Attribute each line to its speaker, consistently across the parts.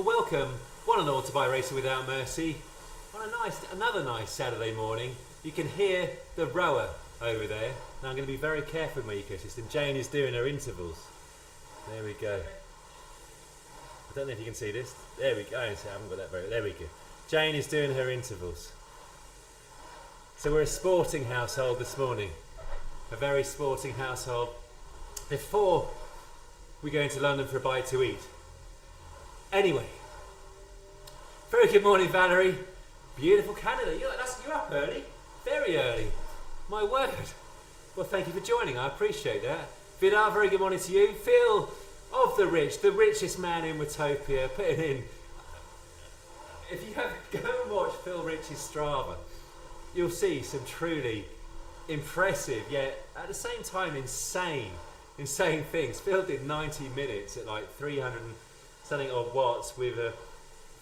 Speaker 1: Well, welcome, one and all, to By Racing Without Mercy. On another nice Saturday morning, you can hear the rower over there. Now I'm going to be very careful with my ecosystem. Jane is doing her intervals. There we go. I don't know if you can see this. There we go. I haven't got that very. There we go. Jane is doing her intervals. So we're a sporting household this morning. A very sporting household. Before we go into London for a bite to eat. Anyway, very good morning, Valerie. Beautiful Canada. You're up early, very early. My word. Well, thank you for joining. I appreciate that. Vidar, very good morning to you. Phil of the richest man in Watopia, putting in. If you go and watch Phil Rich's Strava, you'll see some truly impressive, yet at the same time insane things. Phil did 90 minutes at like 300 something odd watts with a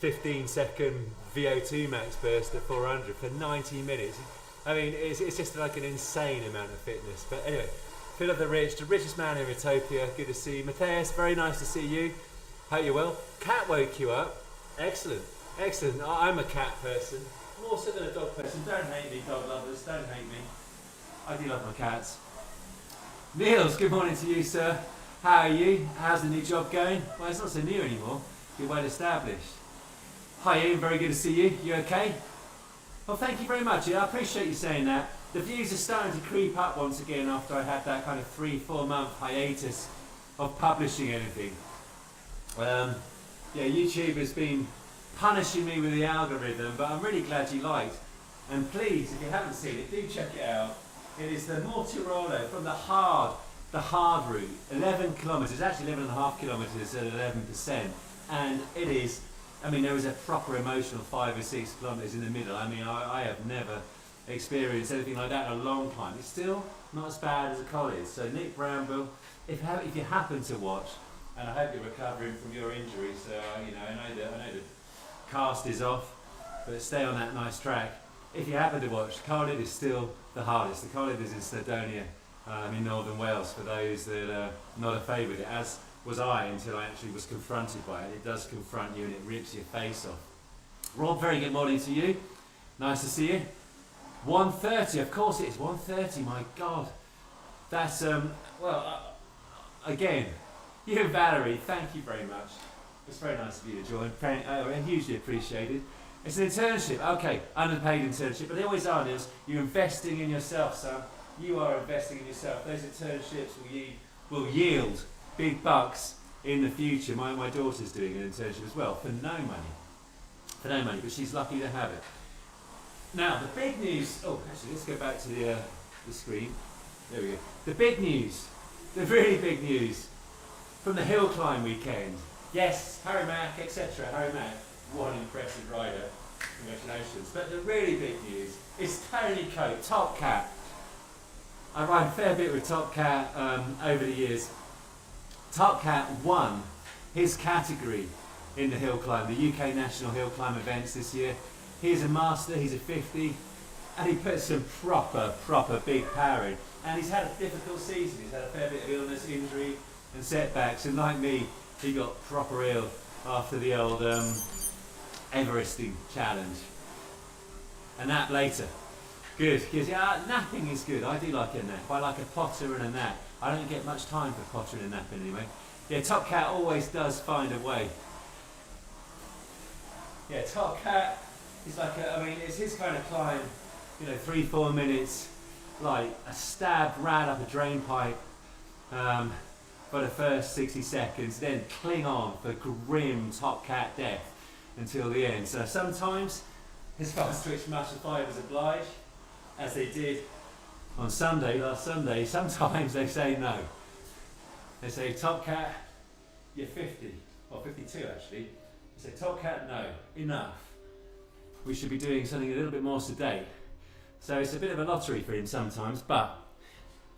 Speaker 1: 15-second VO2 max burst at 400 for 90 minutes. I mean, it's just like an insane amount of fitness. But anyway, Phil of the richest man in Watopia. Good to see you. Matthias, very nice to see you. Hope you're well. Cat woke you up. Excellent. I'm a cat person. More so than a dog person. Don't hate me, dog lovers. Don't hate me. I do love my cats. Niels, good morning to you, sir. How are you? How's the new job going? Well, it's not so new anymore. You're well established. Hi Ian, very good to see you. You okay? Well, thank you very much. I appreciate you saying that. The views are starting to creep up once again after I had that kind of 3-4 month hiatus of publishing anything. YouTube has been punishing me with the algorithm, but I'm really glad you liked. And please, if you haven't seen it, do check it out. It is the Mortirolo from the hard route, 11 kilometres, actually 11.5 kilometres at 11%. And it is, there was a proper emotional 5 or 6 kilometres in the middle. I have never experienced anything like that in a long time. It's still not as bad as a college. So Nick Bramble, if you happen to watch, and I hope you're recovering from your injuries, I know the cast is off, but stay on that nice track. If you happen to watch, Cardiff is still the hardest. The Cardiff is in Snowdonia in northern Wales, for those that are not afraid with it, as was I until I actually was confronted by it. It does confront you and it rips your face off. Rob, very good morning to you. Nice to see you. 1:30, of course it is 1:30, my God. That's, again, you and Valerie, thank you very much. It's very nice of you to join, hugely appreciated. It's an internship, okay, underpaid internship, but they always are, Niels. You're investing in yourself, son. You are investing in yourself. Those internships will yield big bucks in the future. My daughter's doing an internship as well, for no money, but she's lucky to have it. Now, the big news, let's go back to the screen. There we go. The big news, the really big news from the hill climb weekend. Yes, Harry Mack, etc. Harry Mack, what an impressive rider. Congratulations. But the really big news is Tony Cope, Top Cat. I ride a fair bit with Top Cat over the years. Top Cat won his category in the hill climb, the UK National Hill Climb events this year. He's a master, he's a 50, and he put some proper big power in. And he's had a difficult season. He's had a fair bit of illness, injury, and setbacks. And like me, he got proper ill after the old Everesting challenge. A nap later. Good, because napping is good. I do like a nap. I like a potter and a nap. I don't get much time for potter and a nap anyway. Yeah, Top Cat always does find a way. Yeah, Top Cat is like it's his kind of climb, 3-4 minutes, like a stab right up a drain pipe for the first 60 seconds, then cling on for grim Top Cat death until the end. So sometimes his fast twitch muscle fibers oblige, as they did on last Sunday. Sometimes they say no. They say, Top Cat, you're 50, or 52 actually. They say, Top Cat, no, enough. We should be doing something a little bit more sedate. So it's a bit of a lottery for him sometimes, but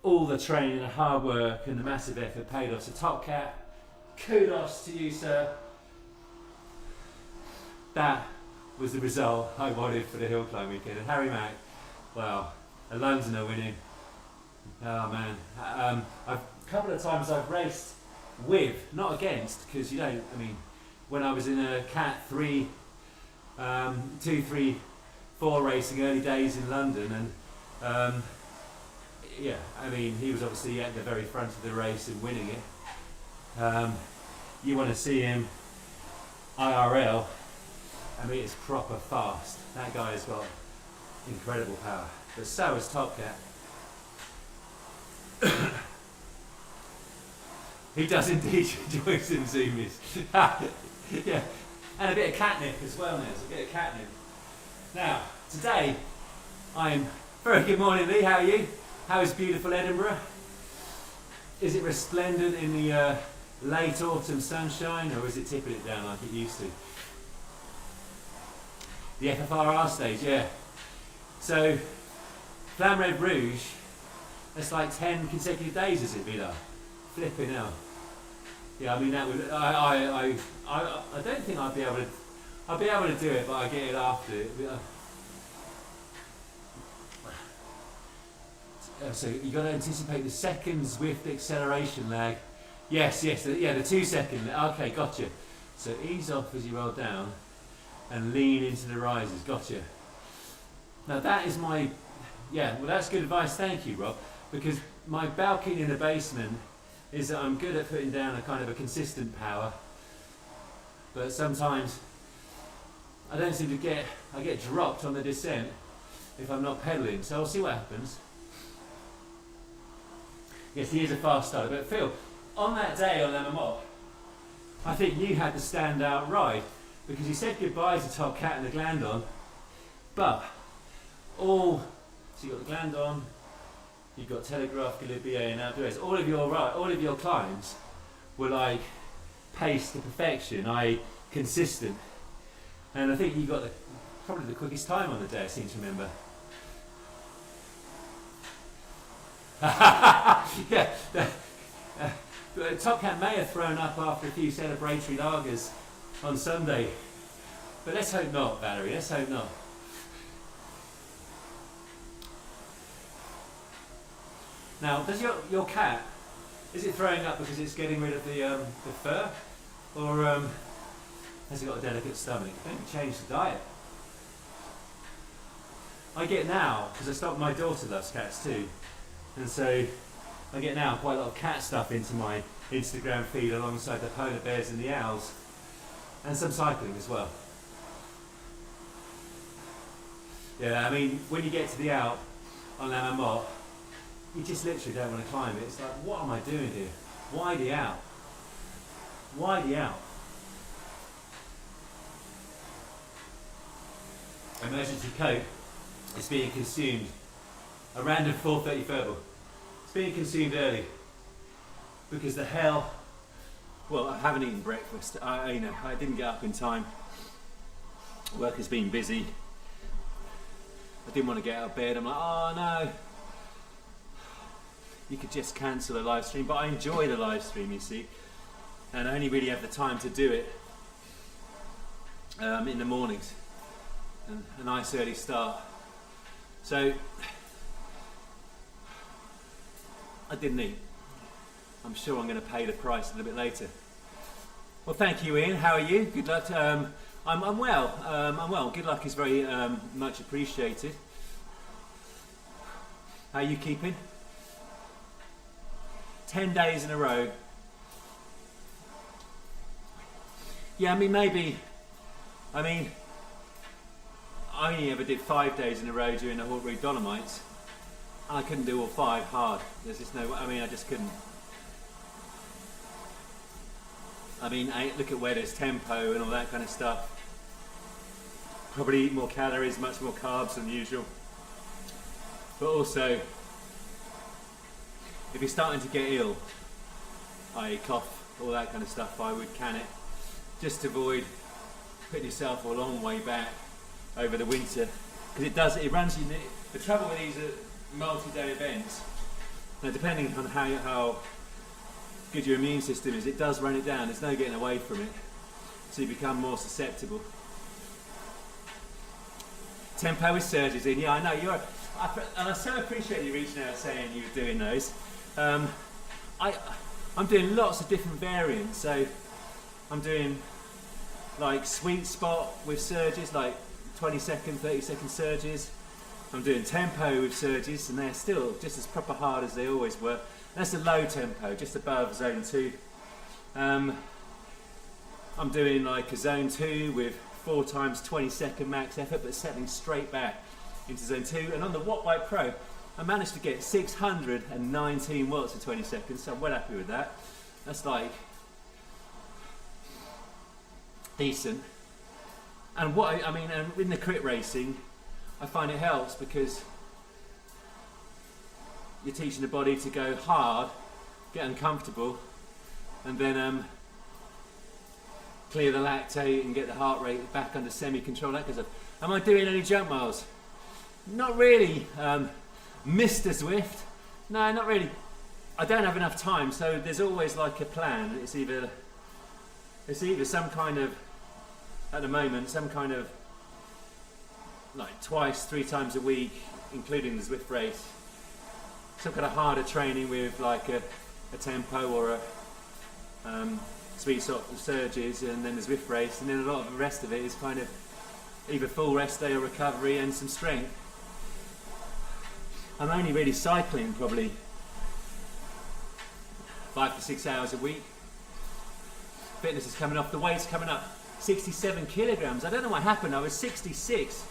Speaker 1: all the training and hard work and the massive effort paid off. So Top Cat, kudos to you, sir. That was the result I wanted for the hill climb weekend. And Harry Mack, well, a Londoner winning. Oh man. A couple of times I've raced with, not against, because you don't, when I was in a Cat 3, 2, 3, 4 racing early days in London, and yeah, I mean, he was obviously at the very front of the race and winning it. You want to see him IRL, I mean, it's proper fast. That guy has got incredible power, but so has Top Cat. He does indeed enjoy some zoomies. Yeah, and a bit of catnip as well now, a bit of catnip. Now, today, I'm... Very good morning, Lee, how are you? How is beautiful Edinburgh? Is it resplendent in the late autumn sunshine, or is it tipping it down like it used to? The FFRR stage, yeah. So, Flamme Red Rouge, that's like 10 consecutive days, has it been up? Flipping hell. Yeah, I mean that would. I don't think I'd be able to. I'd be able to do it, but I get it after. So you got to anticipate the second Zwift acceleration lag. Yes, yeah, the 2 second. Okay, gotcha. So ease off as you roll down, and lean into the rises. Gotcha. Now that is my. Yeah, well that's good advice. Thank you, Rob, because my balking in the basement is that I'm good at putting down a kind of a consistent power, but sometimes I don't seem to get, I get dropped on the descent if I'm not pedalling, so I'll see what happens. Yes, he is a fast starter, but Phil, on that day on Lammermoor, I think you had the standout ride, because you said goodbye to Top Cat and the Glandon, but so you got the Glandon, you've got Telegraph, Galibier and Outdoors. All of your climbs were like paced to perfection, i.e. consistent. And I think you got probably the quickest time on the day, I seem to remember. Yeah, Top Cat may have thrown up after a few celebratory lagers on Sunday. But let's hope not, Valerie, let's hope not. Now, does your cat, is it throwing up because it's getting rid of the fur, or has it got a delicate stomach? Maybe change the diet. I get now, because I stopped, my daughter loves cats too, and so I get now quite a lot of cat stuff into my Instagram feed alongside the polar bears and the owls, and some cycling as well. Yeah, I mean, when you get to the Alp on Lammermoor, you just literally don't want to climb it. It's like, what am I doing here? Why the Alp? Why the Alp? Emergency coke is being consumed. A random 4:30 verbal. It's being consumed early because the hell. Well, I haven't eaten breakfast. I didn't get up in time. Work has been busy. I didn't want to get out of bed. I'm like, oh no. You could just cancel a live stream, but I enjoy the live stream, you see, and I only really have the time to do it in the mornings, and a nice early start. So I didn't eat. I'm sure I'm going to pay the price a little bit later. Well, thank you, Ian. How are you? Good luck. I'm well. I'm well. Good luck is very much appreciated. How are you keeping? 10 days in a row. Yeah, I mean, I only ever did 5 days in a row during the Hawk Route Dolomites, and I couldn't do all 5 hard. There's just no, I just couldn't. I mean, look at where there's tempo and all that kind of stuff. Probably eat more calories, much more carbs than usual. But also, if you're starting to get ill, i.e. cough, all that kind of stuff, I would can it. Just to avoid putting yourself a long way back over the winter. Because it runs you, the trouble with these multi-day events, now depending on how good your immune system is, it does run it down, there's no getting away from it. So you become more susceptible. Tempo with surges in, yeah I know, and I so appreciate you reaching out saying you were doing those. I'm doing lots of different variants, so I'm doing like sweet spot with surges, like 20-second, 30-second surges. I'm doing tempo with surges, and they're still just as proper hard as they always were. That's a low tempo, just above zone 2. I'm doing like a zone 2 with 4 times 20-second max effort, but settling straight back into zone 2. And on the Wattbike Pro, I managed to get 619 watts for 20 seconds, so I'm well happy with that. That's like decent. And what I mean, and in the crit racing, I find it helps because you're teaching the body to go hard, get uncomfortable, and then clear the lactate and get the heart rate back under semi-control. That kind of stuff. Am I doing any jump miles? Not really, Mr. Zwift. No, not really. I don't have enough time, so there's always like a plan. It's either some kind of, at the moment, some kind of like twice, 3 times a week, including the Zwift race. Some kind of harder training with like a tempo or a sweet sort of surges, and then the Zwift race, and then a lot of the rest of it is kind of either full rest day or recovery and some strength. I'm only really cycling probably 5 to 6 hours a week. Fitness is coming off, the weight's coming up 67 kilograms. I don't know what happened, I was 66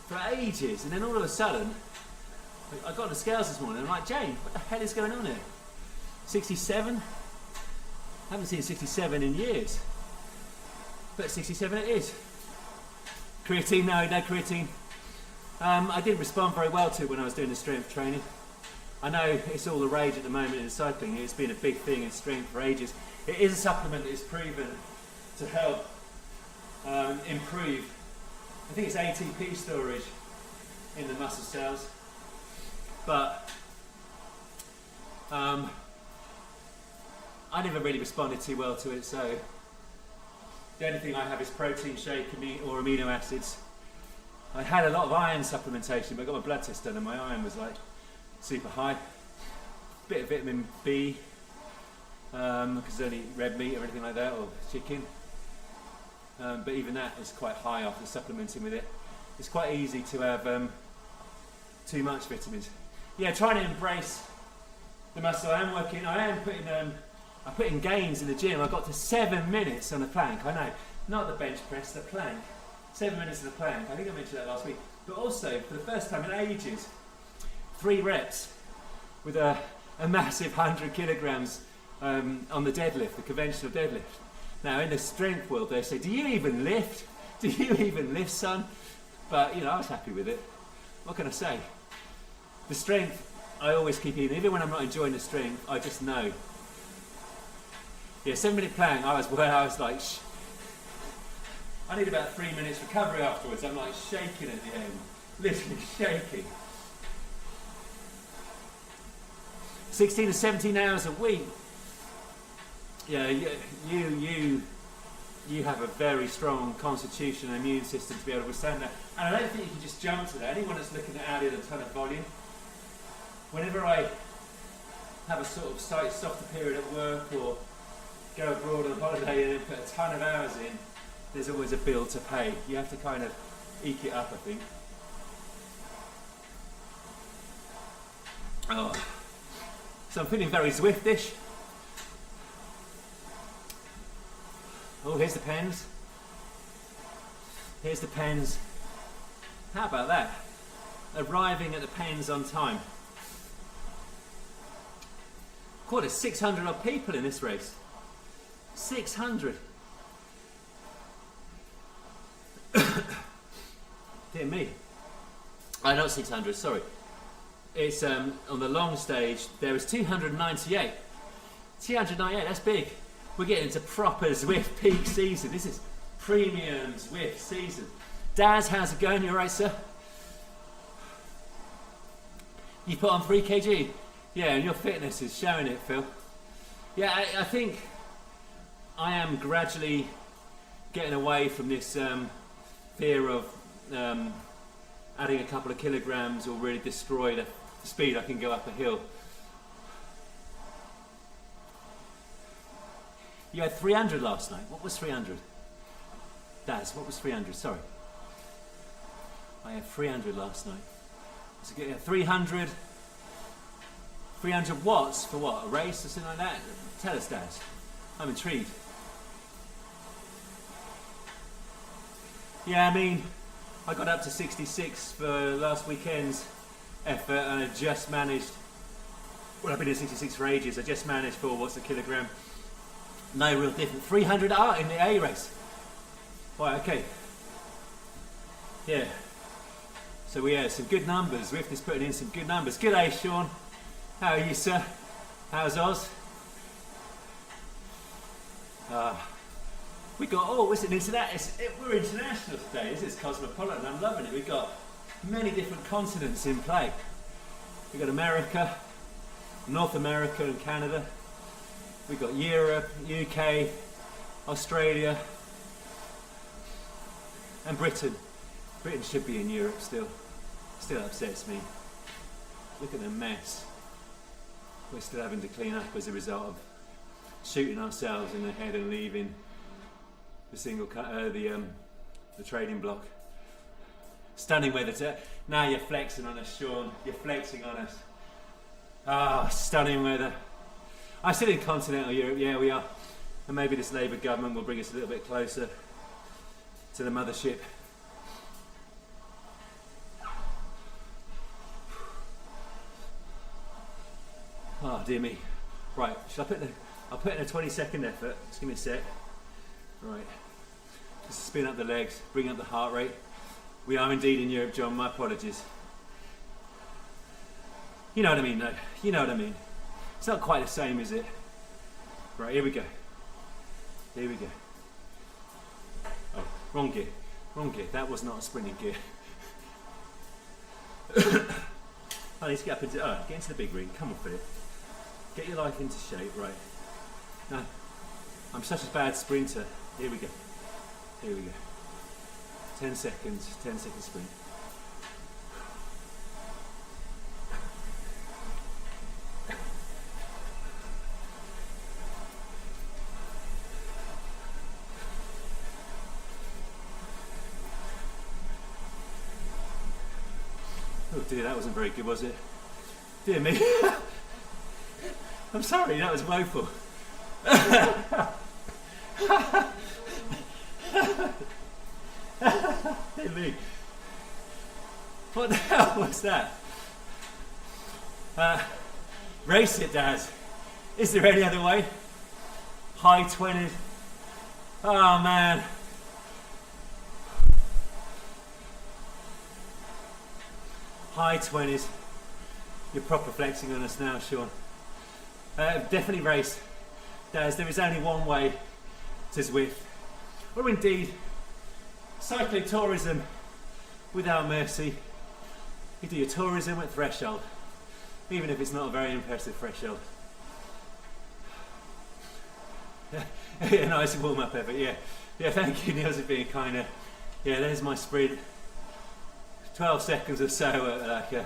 Speaker 1: for ages, and then all of a sudden I got on the scales this morning and I'm like, Jane, what the hell is going on here? 67? I haven't seen 67 in years, but 67 it is. Creatine, no creatine. I didn't respond very well to it when I was doing the strength training. I know it's all the rage at the moment in cycling. It's been a big thing in strength for ages. It is a supplement that is proven to help improve, I think it's ATP storage in the muscle cells, but I never really responded too well to it, so the only thing I have is protein shake or amino acids. I had a lot of iron supplementation, but I got my blood test done and my iron was like super high. Bit of vitamin B, because I don't eat red meat or anything like that, or chicken. But even that is quite high after supplementing with it. It's quite easy to have too much vitamins. Yeah, trying to embrace the muscle. I am putting gains in the gym. I got to 7 minutes on the plank. I know, not the bench press, the plank. 7 minutes of the plank. I think I mentioned that last week. But also, for the first time in ages, 3 reps with a massive 100 kilograms on the deadlift, the conventional deadlift. Now, in the strength world, they say, do you even lift? Do you even lift, son? But, you know, I was happy with it. What can I say? The strength, I always keep even when I'm not enjoying the strength, I just know. Yeah, 7 minute plank, I was like, I need about 3 minutes recovery afterwards. I'm like shaking at the end, literally shaking. 16 to 17 hours a week. Yeah, you have a very strong constitution and immune system to be able to withstand that. And I don't think you can just jump to that. Anyone that's looking to add in a ton of volume, whenever I have a sort of softer period at work or go abroad on holiday and then put a ton of hours in, there's always a bill to pay. You have to kind of eke it up, I think. Oh. So I'm feeling very Zwiftish. Oh, here's the pens. Here's the pens. How about that? Arriving at the pens on time. Quite a 600 odd people in this race. 600. Dear me. Not 600, sorry. It's on the long stage, there was 298. 298, that's big. We're getting into proper Zwift peak season. This is premium Zwift season. Daz, how's it going? You alright, sir? You put on 3 kg? Yeah, and your fitness is showing it, Phil. Yeah, I think I am gradually getting away from this fear of adding a couple of kilograms will really destroy the speed I can go up a hill. You had 300 last night. What was 300?
Speaker 2: Daz, what was 300? Sorry. I had 300 last night. So get 300 watts for what? A race or something like that? Tell us, Daz. I'm intrigued. Yeah, I mean, I got up to 66 for last weekend's effort, and I just managed, well, I've been at 66 for ages, I just managed 4 watts a kilogram. No real difference. 300 in the A race. Right, okay. Yeah. So we had some good numbers. Zwifter's putting in some good numbers. Good day, Sean. How are you, sir? How's Oz? We got, oh, it's an we're international today. This is cosmopolitan. I'm loving it. We've got many different continents in play. We've got America, North America and Canada. We've got Europe, UK, Australia, and Britain. Britain should be in Europe still. Still upsets me. Look at the mess we're still having to clean up as a result of shooting ourselves in the head and leaving the trading block. Stunning weather. Now you're flexing on us, Sean. You're flexing on us. Ah, stunning weather. I said in continental Europe, yeah, we are. And maybe this Labour government will bring us a little bit closer to the mothership. Oh dear me. Right, I'll put in a 20-second effort. Just give me a sec. Right. Just spin up the legs, bring up the heart rate. We are indeed in Europe, John. My apologies. You know what I mean, though. You know what I mean. It's not quite the same, is it? Right, here we go. Here we go. Oh, wrong gear. Wrong gear. That was not a sprinting gear. I need to get up into, get into the big ring. Come on, Philip. Get your life into shape, right. No, I'm such a bad sprinter. Here we go. Here we go. 10 seconds, 10-second sprint. Oh dear, that wasn't very good, was it? Dear me. I'm sorry, that was woeful. Dear me. What the hell was that? Race it, Daz. Is there any other way? High 20s. Oh man. High 20s. You're proper flexing on us now, Sean. Definitely race. Daz, there is only one way to Zwift. Or indeed, cycling tourism without mercy. You do your tourism at threshold, even if it's not a very impressive threshold. Yeah, nice warm-up effort, yeah. Yeah, thank you, Niels, for being kind of... Yeah, there's my sprint. 12 seconds or so at like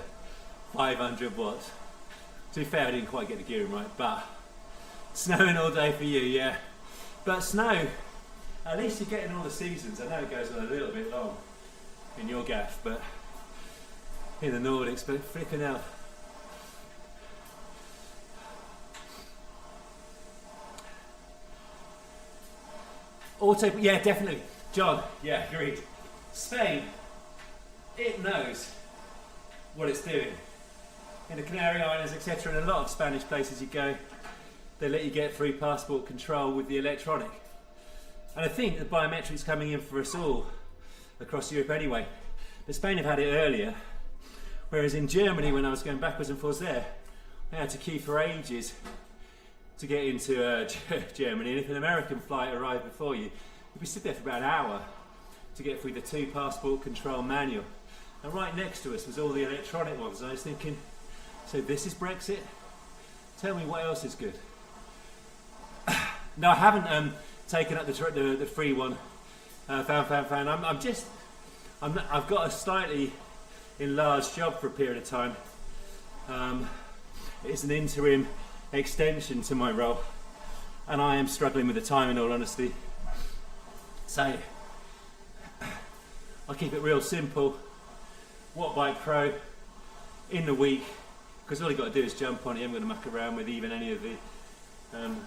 Speaker 2: 500 watts. To be fair, I didn't quite get the gearing right, but snowing all day for you, yeah. But snow, at least you're getting all the seasons. I know it goes on a little bit long in your gaff, but in the Nordics, but flipping out. Yeah, definitely. John, yeah, agreed. Spain, it knows what it's doing. In the Canary Islands, etc., and a lot of Spanish places you go, they let you get through passport control with the electronic. And I think the biometric's coming in for us all across Europe anyway. But Spain have had it earlier, whereas in Germany, when I was going backwards and forwards there, I had to queue for ages to get into Germany. And if an American flight arrived before you, you'd be sitting there for about an hour to get through the 2 passport control manual. And right next to us was all the electronic ones. And I was thinking, so this is Brexit? Tell me what else is good. No, I haven't taken up the free one. I've got a slightly enlarged job for a period of time. It's an interim extension to my role, and I am struggling with the time, in all honesty. So I keep it real simple. Wattbike Pro in the week, because all you got to do is jump on it. I'm going to muck around with even any of the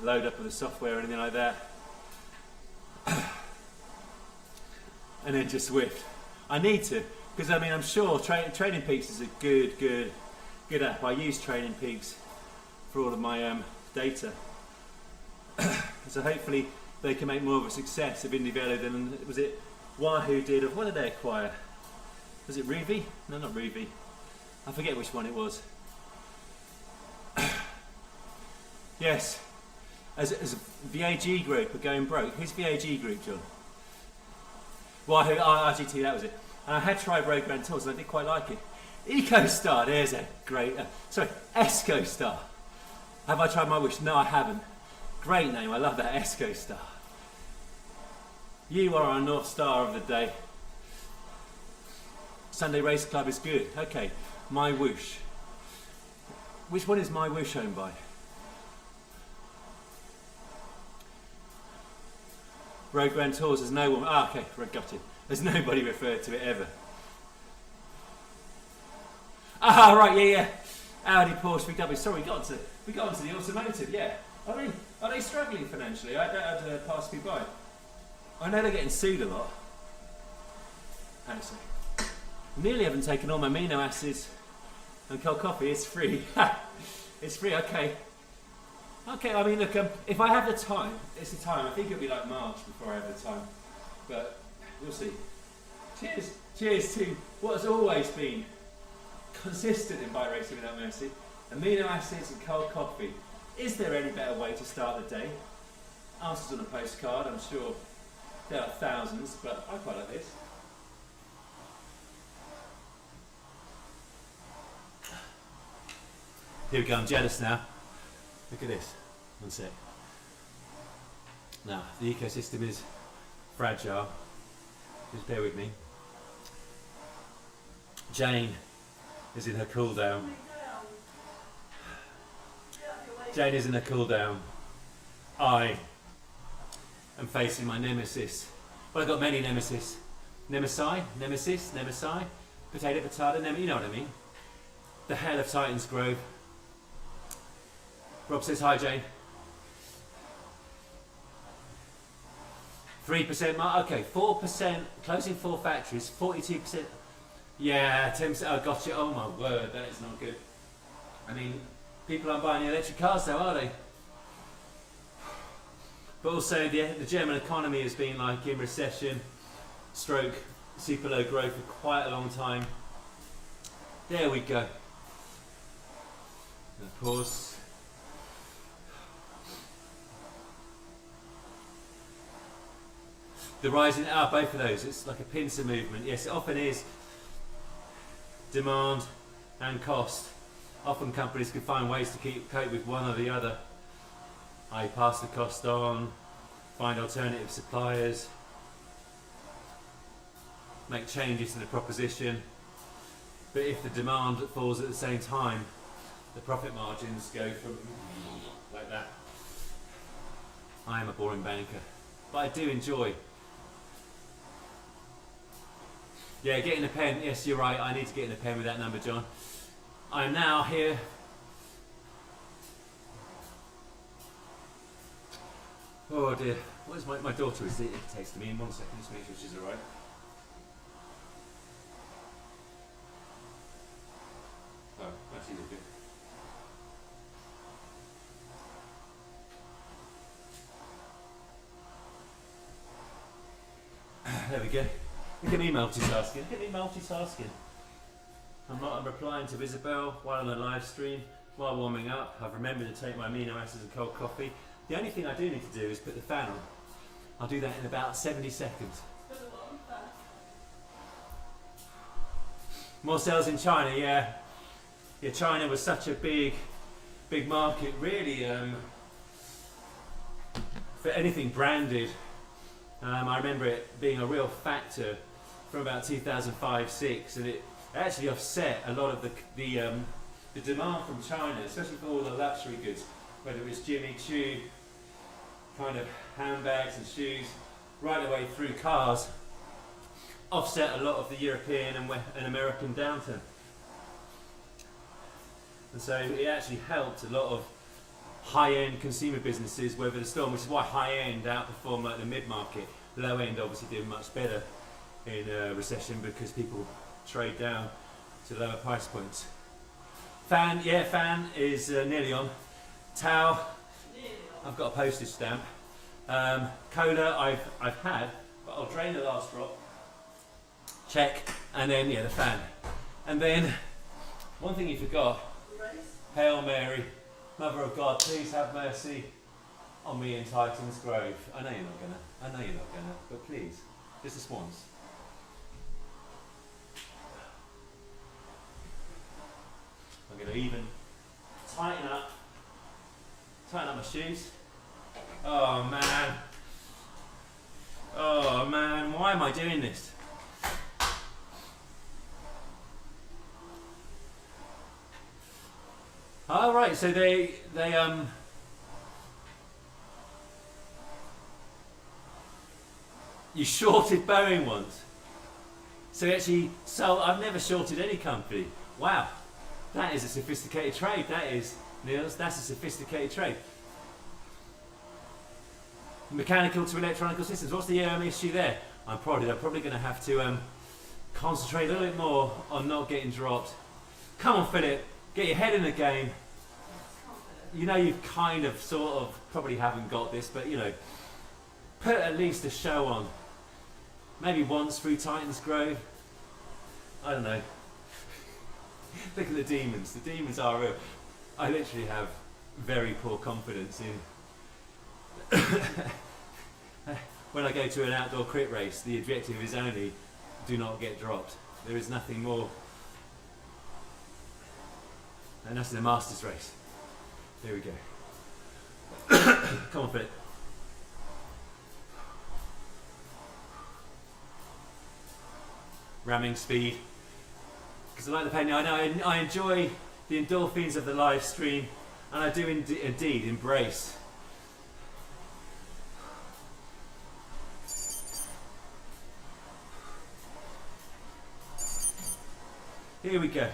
Speaker 2: load up of the software or anything like that. And then just Zwift. I need to, because I mean, I'm sure Training Peaks is a good app. I use Training Peaks for all of my data. So hopefully they can make more of a success of Indie Velo than, was it Wahoo did, of what did they acquire? Was it BRUV? No, not BRUV. I forget which one it was. Yes, as a VAG group are going broke. Who's VAG group, John? Wahoo, RGT, that was it. And I had tried Road Grand Tours and I did quite like it. EcoStar, there's a great, sorry, ESCOStar. Have I tried my wish? No, I haven't. Great name, I love that, ESCOStar. You are our North Star of the day. Sunday Race Club is good. Okay, My Whoosh. Which one is My Whoosh owned by? Road Grand Tours, there's no one. Ah, okay, got it. There's nobody referred to it ever. Ah, right, yeah. Audi, Porsche, VW. Sorry, we got onto the automotive. Yeah. Are they struggling financially? I don't have to pass me by. I know they're getting sued a lot. Hang on a sec. Nearly haven't taken all my amino acids and cold coffee. It's free. It's free. Okay. Okay. I mean, look. If I have the time, it's the time. I think it'll be like March before I have the time, but we'll see. Cheers. Cheers to what has always been consistent in Bike Racing Without Mercy: amino acids and cold coffee. Is there any better way to start the day? Answers on a postcard. I'm sure there are thousands, but I quite like this. Here we go, I'm jealous now. Look at this. One sec. Now, the ecosystem is fragile. Just bear with me. Jane is in her cool down. Jane is in her cool down. I am facing my nemesis. Well, I've got many nemesis. Nemesis, potato, you know what I mean. The hell of Titans Grove. Rob says hi, Jane. 3% mark, okay, 4%, closing 4 factories, 42%. Yeah, 10%, I got you, oh my word, that is not good. I mean, people aren't buying the electric cars though, are they? But also the German economy has been like in recession, stroke, super low growth for quite a long time. There we go. And of course, the rising, both of those, it's like a pincer movement. Yes, it often is demand and cost. Often companies can find ways to cope with one or the other. I pass the cost on, find alternative suppliers, make changes to the proposition. But if the demand falls at the same time, the profit margins go from like that. I am a boring banker, but I do enjoy. Yeah, getting a pen. Yes, you're right. I need to get in a pen with that number, John. I'm now here. Oh dear. What is my daughter is texting me in 1 second. Just make sure she's alright. Oh, actually, good. There we go. Look at me multitasking. Look at me multitasking. I'm replying to Isabel while on a live stream, while warming up. I've remembered to take my amino acids and cold coffee. The only thing I do need to do is put the fan on. I'll do that in about 70 seconds. More sales in China, yeah. Yeah, China was such a big market, really, for anything branded. I remember it being a real factor from about 2005-06, and it actually offset a lot of the demand from China, especially for all the luxury goods, whether it was Jimmy Choo, kind of handbags and shoes, right the way through cars.
Speaker 1: offset a lot of the European and American downturn. And so it actually helped a lot of high-end consumer businesses weather the storm, which is why high-end outperformed like the mid-market. Low-end obviously did much better in a recession because people trade down to lower price points. Fan, yeah, fan is nearly on. Towel, I've got a postage stamp. Cola I've had, but I'll drain the last drop. Check, and then yeah, the fan. And then one thing you forgot. Hail Mary, Mother of God, please have mercy on me in Titan's Grove. I know you're not gonna, but please, just this once. I'm gonna even tighten up my shoes. Oh man, why am I doing this? All right, so they you shorted Boeing once. So actually, I've never shorted any company. Wow, that is a sophisticated trade. That is, Niels, that's a sophisticated trade. Mechanical to electronic systems. What's the issue there? I'm probably going to have to concentrate a little bit more on not getting dropped. Come on, Philip. Get your head in the game. You know you kind of, sort of, probably haven't got this, but you know, put at least a show on. Maybe once through Titan's Grove. I don't know. Look at the demons. The demons are real. I literally have very poor confidence in... When I go to an outdoor crit race, the objective is only do not get dropped. There is nothing more. And that's the Masters race. There we go. Come on, Philip. Ramming speed. Because I like the pain. I enjoy the endorphins of the live stream, and I do indeed embrace. Here we go.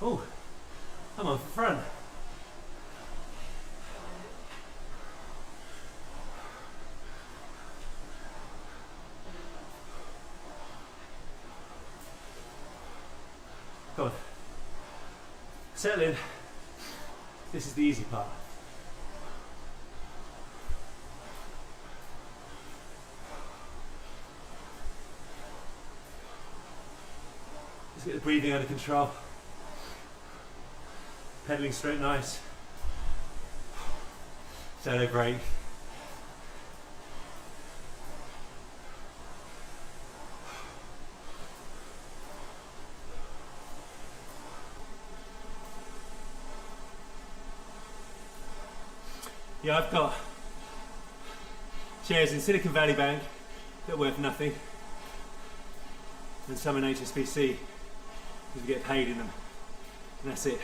Speaker 1: Oh, I'm on front. Come on. Settle in. This is the easy part. Let's get the breathing under control. Pedaling straight, nice. Shallow brake. Yeah, I've got shares in Silicon Valley Bank that are worth nothing, and some in HSBC because we get paid in them, and that's it.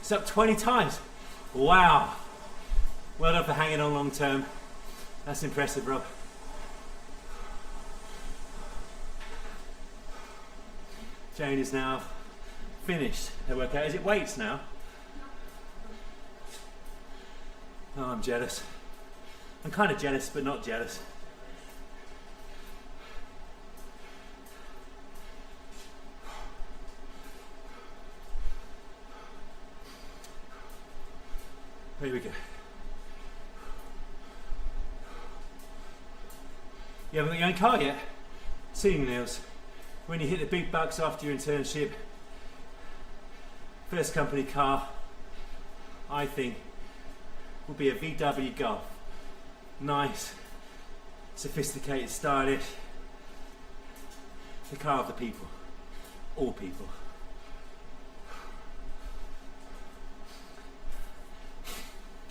Speaker 1: It's up 20 times. Wow. Well done for hanging on long term. That's impressive, Rob. Jane is now finished her workout. Is it weights now? Oh, I'm jealous. I'm kind of jealous, but not jealous. Here we go. You haven't got your own car yet? Seeing Niels.
Speaker 2: when you hit the big bucks after your internship, first company car, I think, will be a VW Golf. Nice, sophisticated, stylish. The car of the people. All people.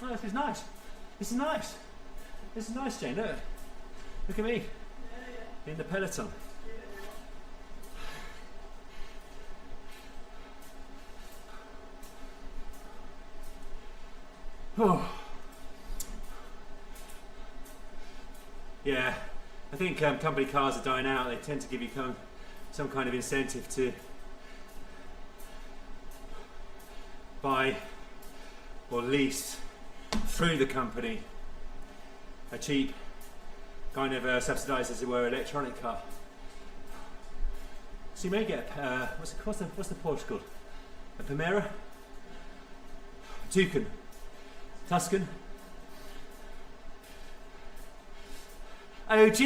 Speaker 2: Oh, this is nice. This is nice. This is nice, Jane. Look. Look at me. In the peloton. Oh. Yeah, I think company cars are dying out. They tend to give you some kind of incentive to buy or lease through the company a cheap kind of subsidised, as it were, electronic car. So you may get what's the Porsche called? A Panamera, Toucan, Tuscan. OG!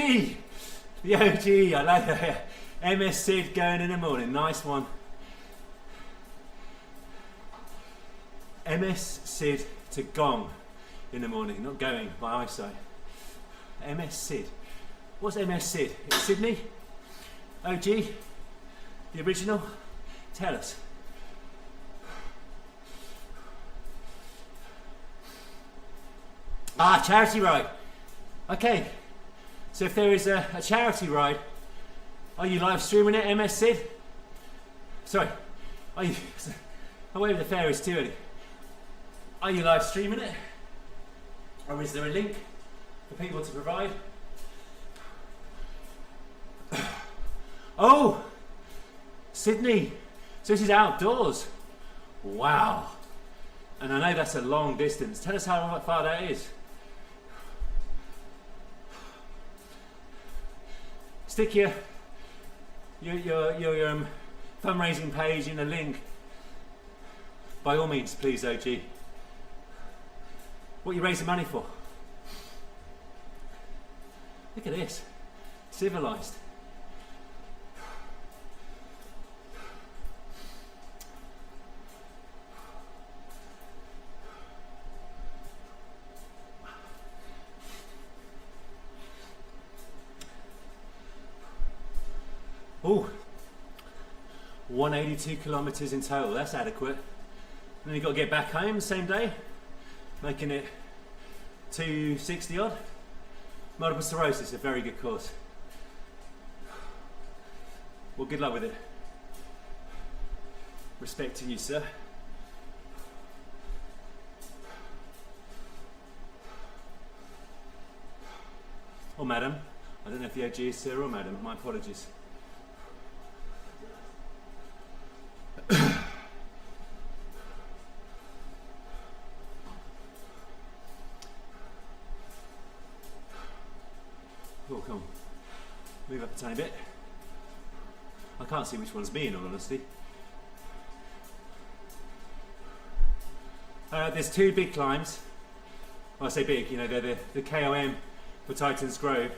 Speaker 2: The OG, I like that. MS Sid going in the morning, nice one. MS Sid to gong in the morning, not going, my eyesight. MS Sid. What's MS Sid? It's Sydney? OG? The original? Tell us. Ah, charity ride. Okay. So if there is a charity ride, are you live streaming it, MS Sid? Sorry, are you? I'm away with the fairies too early. Are you live streaming it? Or is there a link for people to provide? Oh, Sydney. So this is outdoors. Wow. And I know that's a long distance. Tell us how far that is. Stick your fundraising page in the link. By all means, please, OG. What are you raising money for? Look at this. Civilised. Oh, 182 kilometres in total, that's adequate. And then you've got to get back home the same day, making it 260 odd. Multiple sclerosis, a very good cause. Well, good luck with it. Respect to you, sir. Or madam. I don't know if the OG is sir or madam, my apologies. Oh, come on. Move up a tiny bit. I can't see which one's me, in all honesty. There's two big climbs. Well, I say big, you know, they're the KOM for Titan's Grove.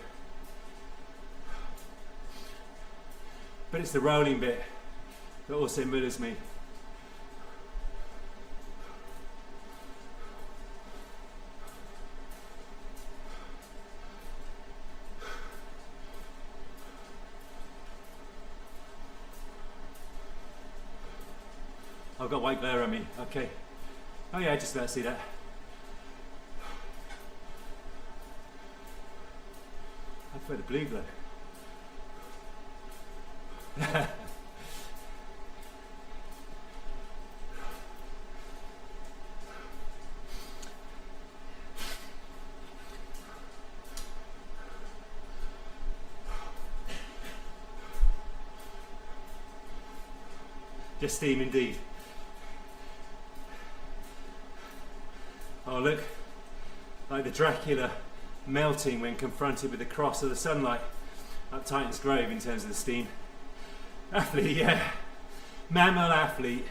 Speaker 2: But it's the rolling bit that also murders me. I've got white glare on me, okay. Oh yeah, just about to see that. I prefer the blue glow. Just steam indeed. Oh look, like the Dracula melting when confronted with the cross of the sunlight up Titan's Grove in terms of the steam. Athlete, yeah. Mammal athlete.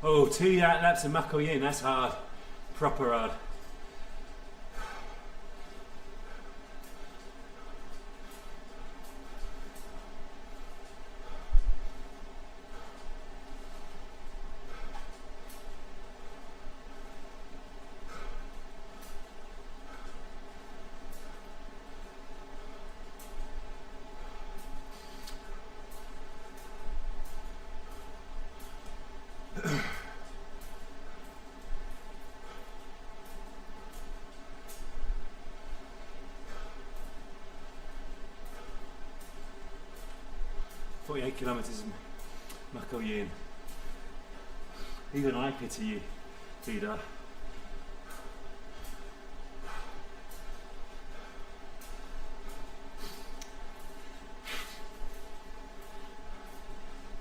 Speaker 2: Oh, 2 laps of muckle yin, that's hard. Proper hard. Kilometres of muckle yin. Even I pity you, Vida.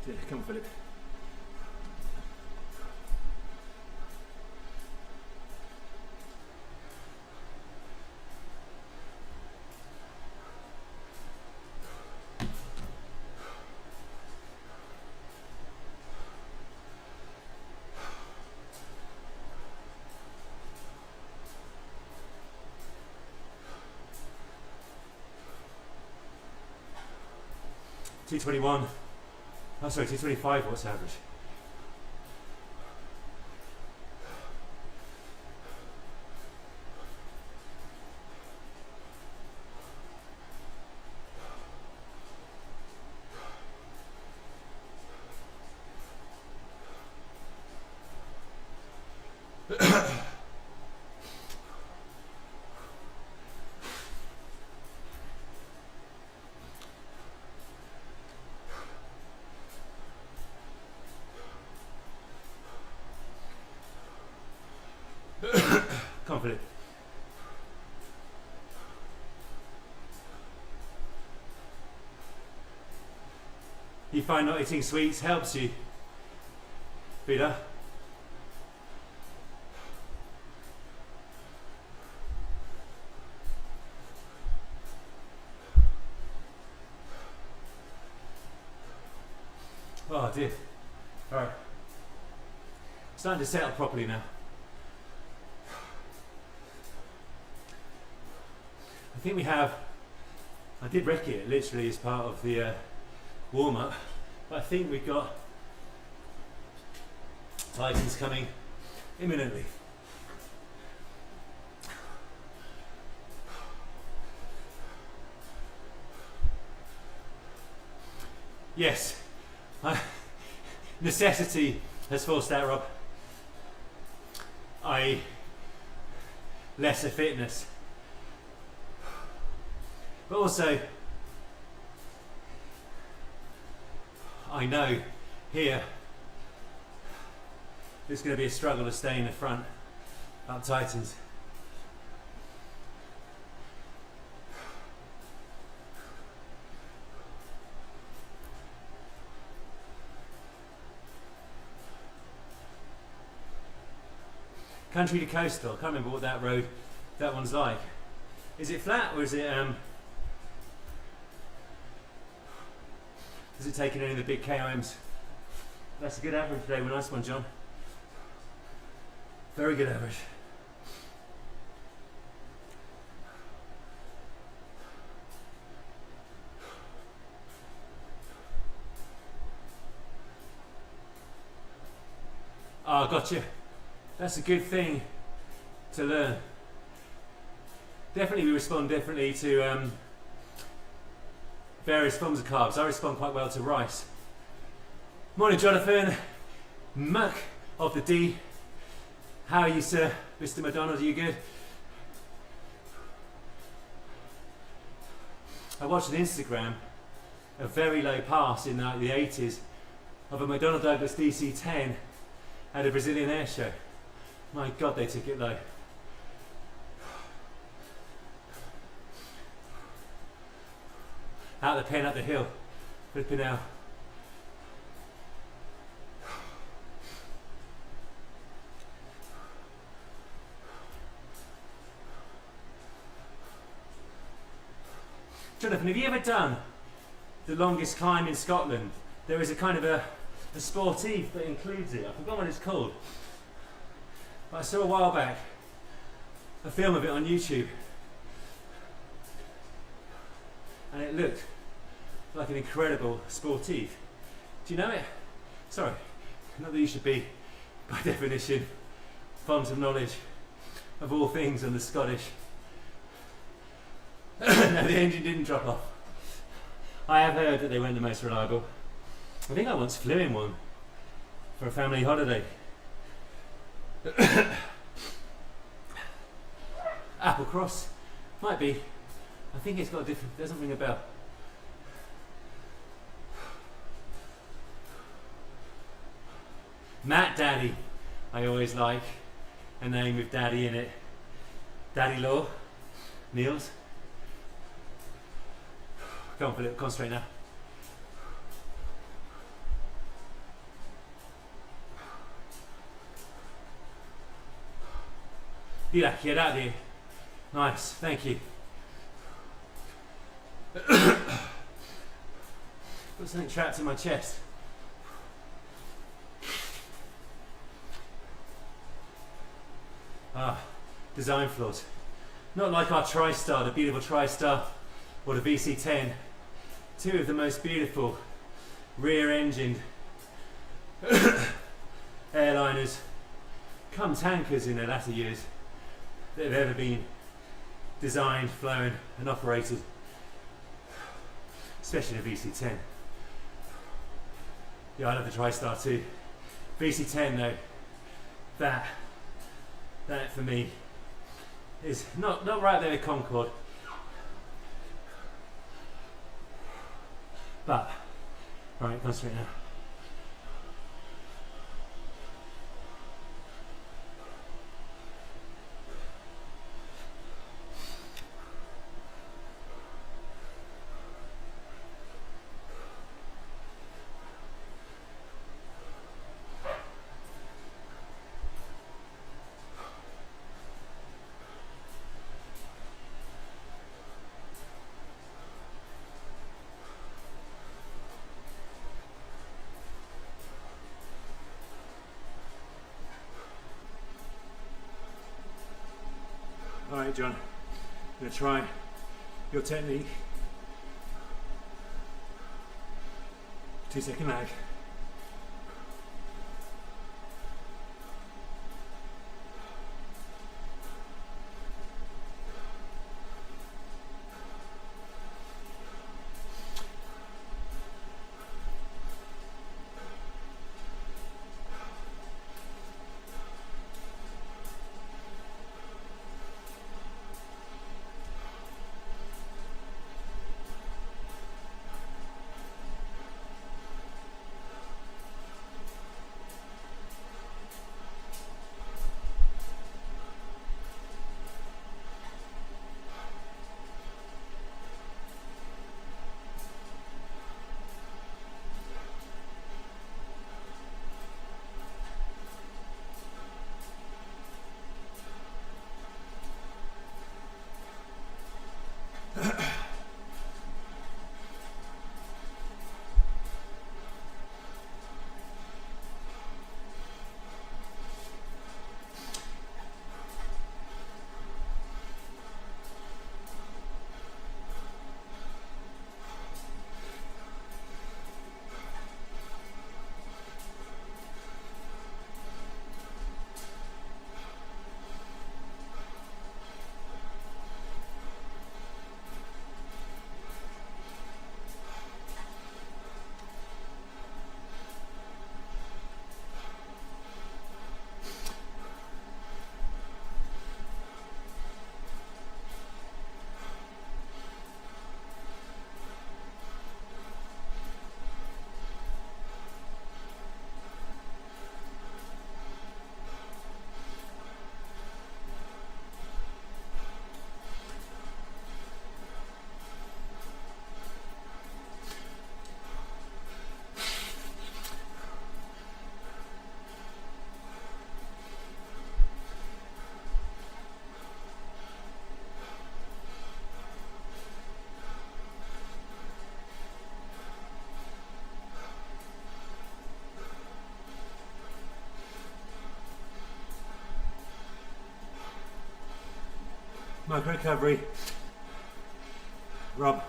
Speaker 2: Yeah, come on, Philip. T21. Oh, sorry, T25. What's average? Confident. You find not eating sweets helps you, Vida? Oh, I did. Alright. Starting to settle properly now. I think we have, I did wreck it literally as part of the warm-up, but I think we've got Titans coming imminently. Yes, necessity has forced that, Rob. Lesser fitness. But also, I know here it's going to be a struggle to stay in the front up Titans. Country to coastal, I can't remember what that road, that one's like. Is it flat or is it taking any of the big KOMs? That's a good average today. Well, nice one, John. Very good average. Oh, gotcha. That's a good thing to learn. Definitely we respond differently to various forms of carbs. I respond quite well to rice. Morning, Jonathan. Muck of the D. How are you, sir? Mr. McDonald, are you good? I watched on Instagram a very low pass in the 80s of a McDonnell Douglas DC-10 at a Brazilian air show. My God, they took it low. Out the pen, up the hill. Flipping out. Jonathan, have you ever done the longest climb in Scotland? There is a kind of
Speaker 1: a sportive that includes it. I forgot what it's called. But I saw a while back a film of it on YouTube. And it looked like an incredible sportive. Do you know it? Sorry, not that you should be, by definition, fond of knowledge of all things on the Scottish. No, the engine didn't drop off. I have heard that they weren't the most reliable. I think I once flew in one for a family holiday. Applecross, might be. I think it's got a different, doesn't ring a bell. Matt Daddy, I always like a name with Daddy in it. Daddy Law, Niels. Come on, Philip, concentrate now. Yeah, get out of here. Nice, thank you. Got something trapped in my chest. Ah, design flaws. Not like our TriStar, the beautiful TriStar, or the VC10. Two of the most beautiful rear-engined airliners, come tankers in their latter years, that have ever been designed, flown and operated, especially the VC10. Yeah, I love the TriStar too. VC10 though, that for me is not right there with Concorde, but right, concentrate now. Alright John, I'm going to try your technique. 2-second lag.
Speaker 2: Micro recovery. Rob.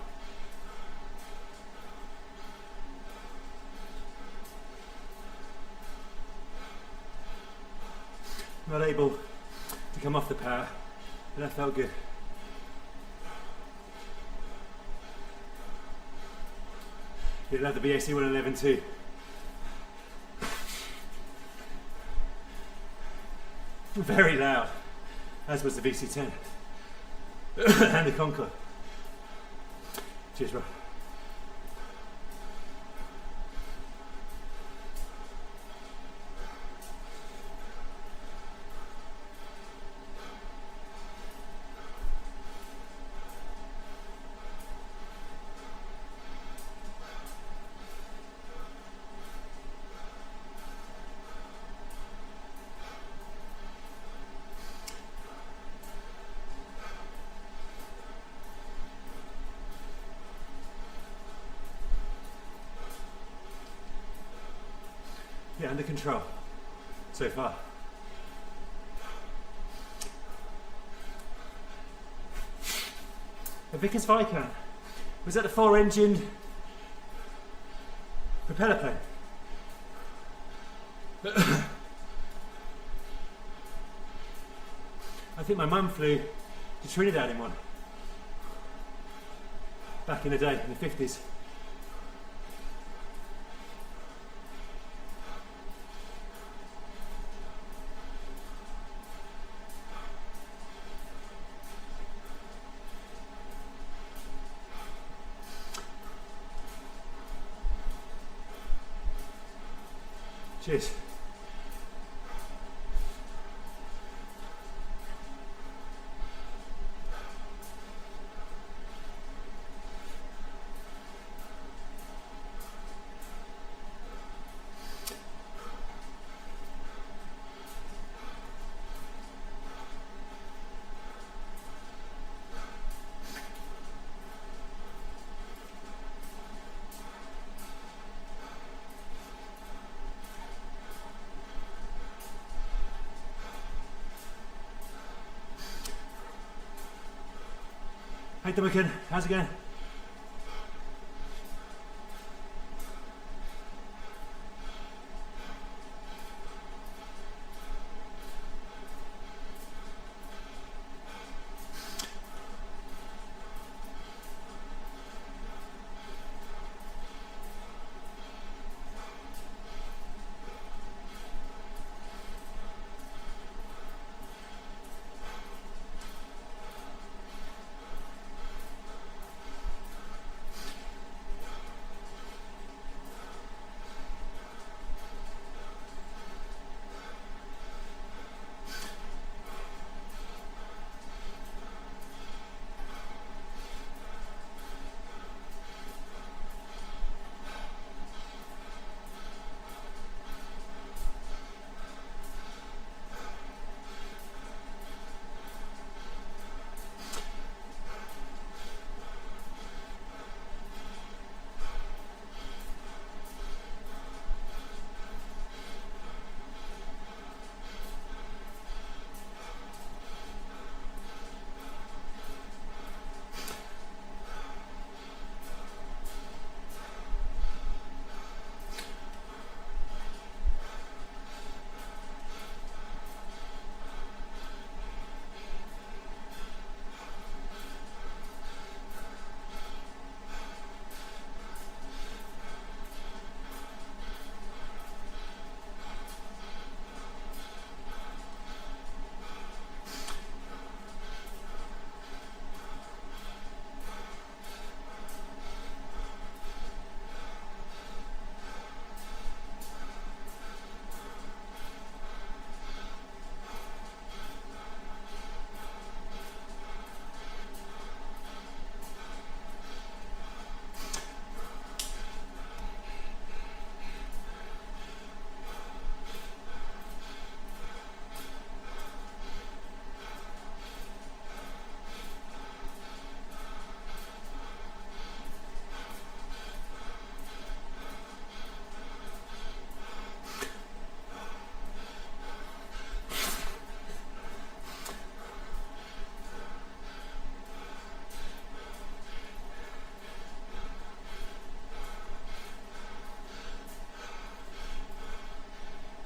Speaker 2: Not able to come off the power, but that felt good. You'll have the BAC 111 too. Very loud, as was the VC10 and the Concorde. Cheers, Rob. Yeah, under control so far. The Vickers Viscount was that the 4-engined propeller plane. I think my mum flew to Trinidad in one back in the day, in the 50s. Cheers. Hey Duncan, how's it going?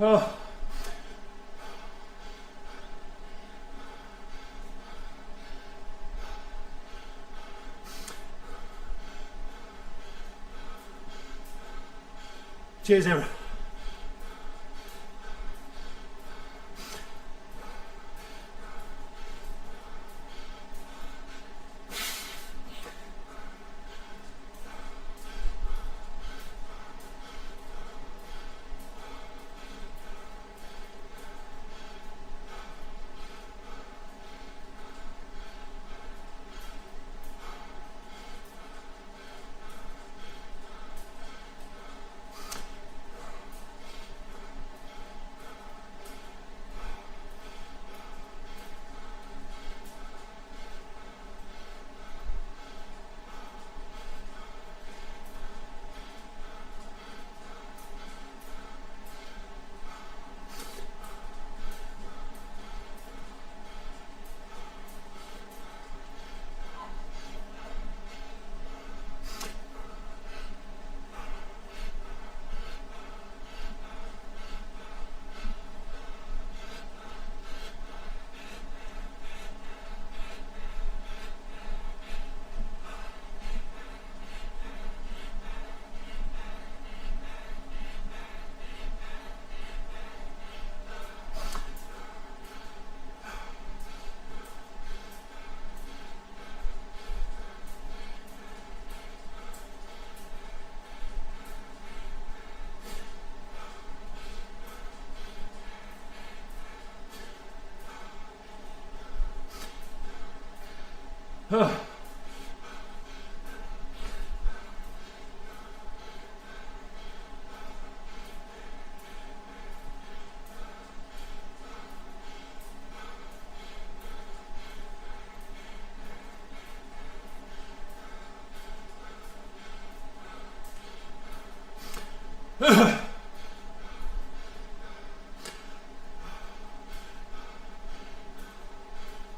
Speaker 2: Oh. Cheers, everyone. Oh.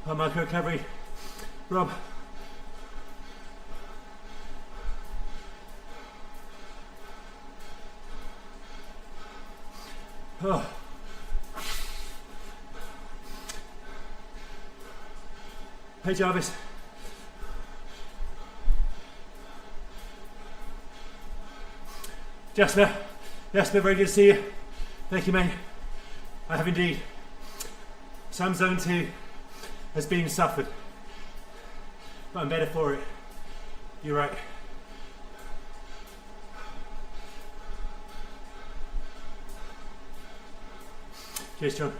Speaker 2: Oh, micro recovery, Rob. Oh. Hey, Jarvis. Jasper, very good to see you. Thank you, mate. I have indeed. Some zone 2 has been suffered, but I'm better for it. You're right. Cheers, John.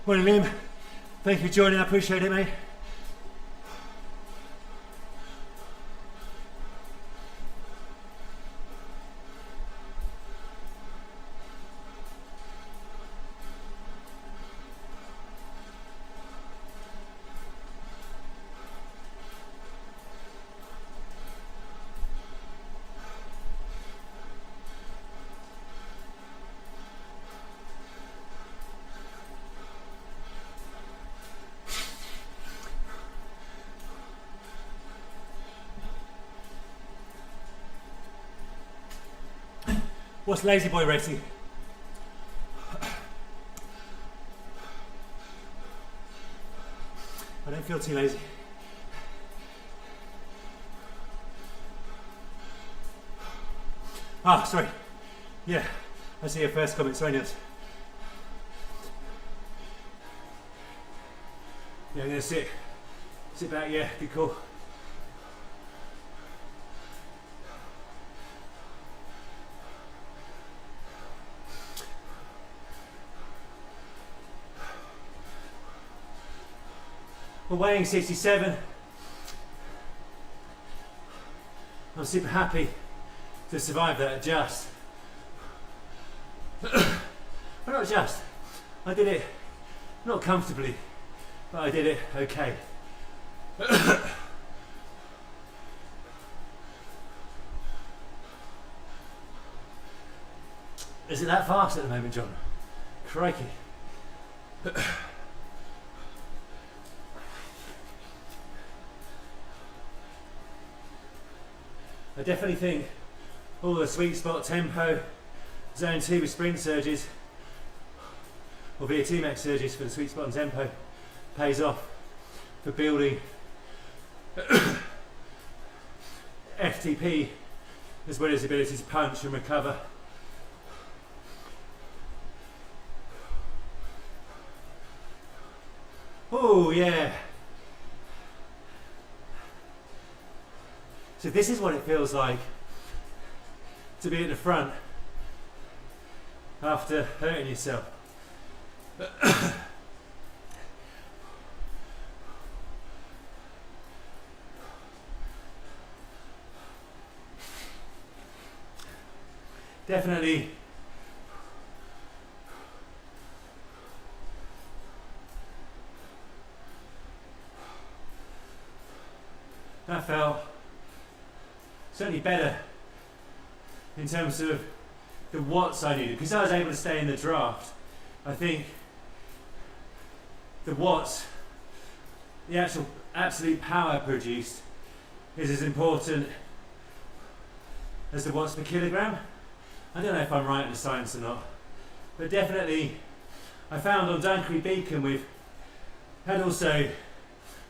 Speaker 2: Morning, Liam. Thank you for joining. I appreciate it, mate. What's lazy boy racing? I don't feel too lazy. Ah, sorry. Yeah, I see your first comment. Sorry, Niels. Yeah, I'm gonna sit back. Yeah, good call. We're weighing 67. I'm super happy to survive that just. Well, not just. I did it not comfortably,
Speaker 1: but I did it okay. Is it that fast at the moment, John? Crikey. I definitely think all the sweet spot tempo, zone 2 with sprint surges, or VO2 max surges for the sweet spot and tempo, pays off for building FTP as well as the ability to punch and recover. Oh yeah. So this is what it feels like to be at the front after hurting yourself. Definitely that felt certainly better in terms of the watts I needed, because I was able to stay in the draft. I think the watts, the actual absolute power produced, is as important as the watts per kilogram. I don't know if I'm right in the science or not, but definitely I found on Dunkery Beacon and also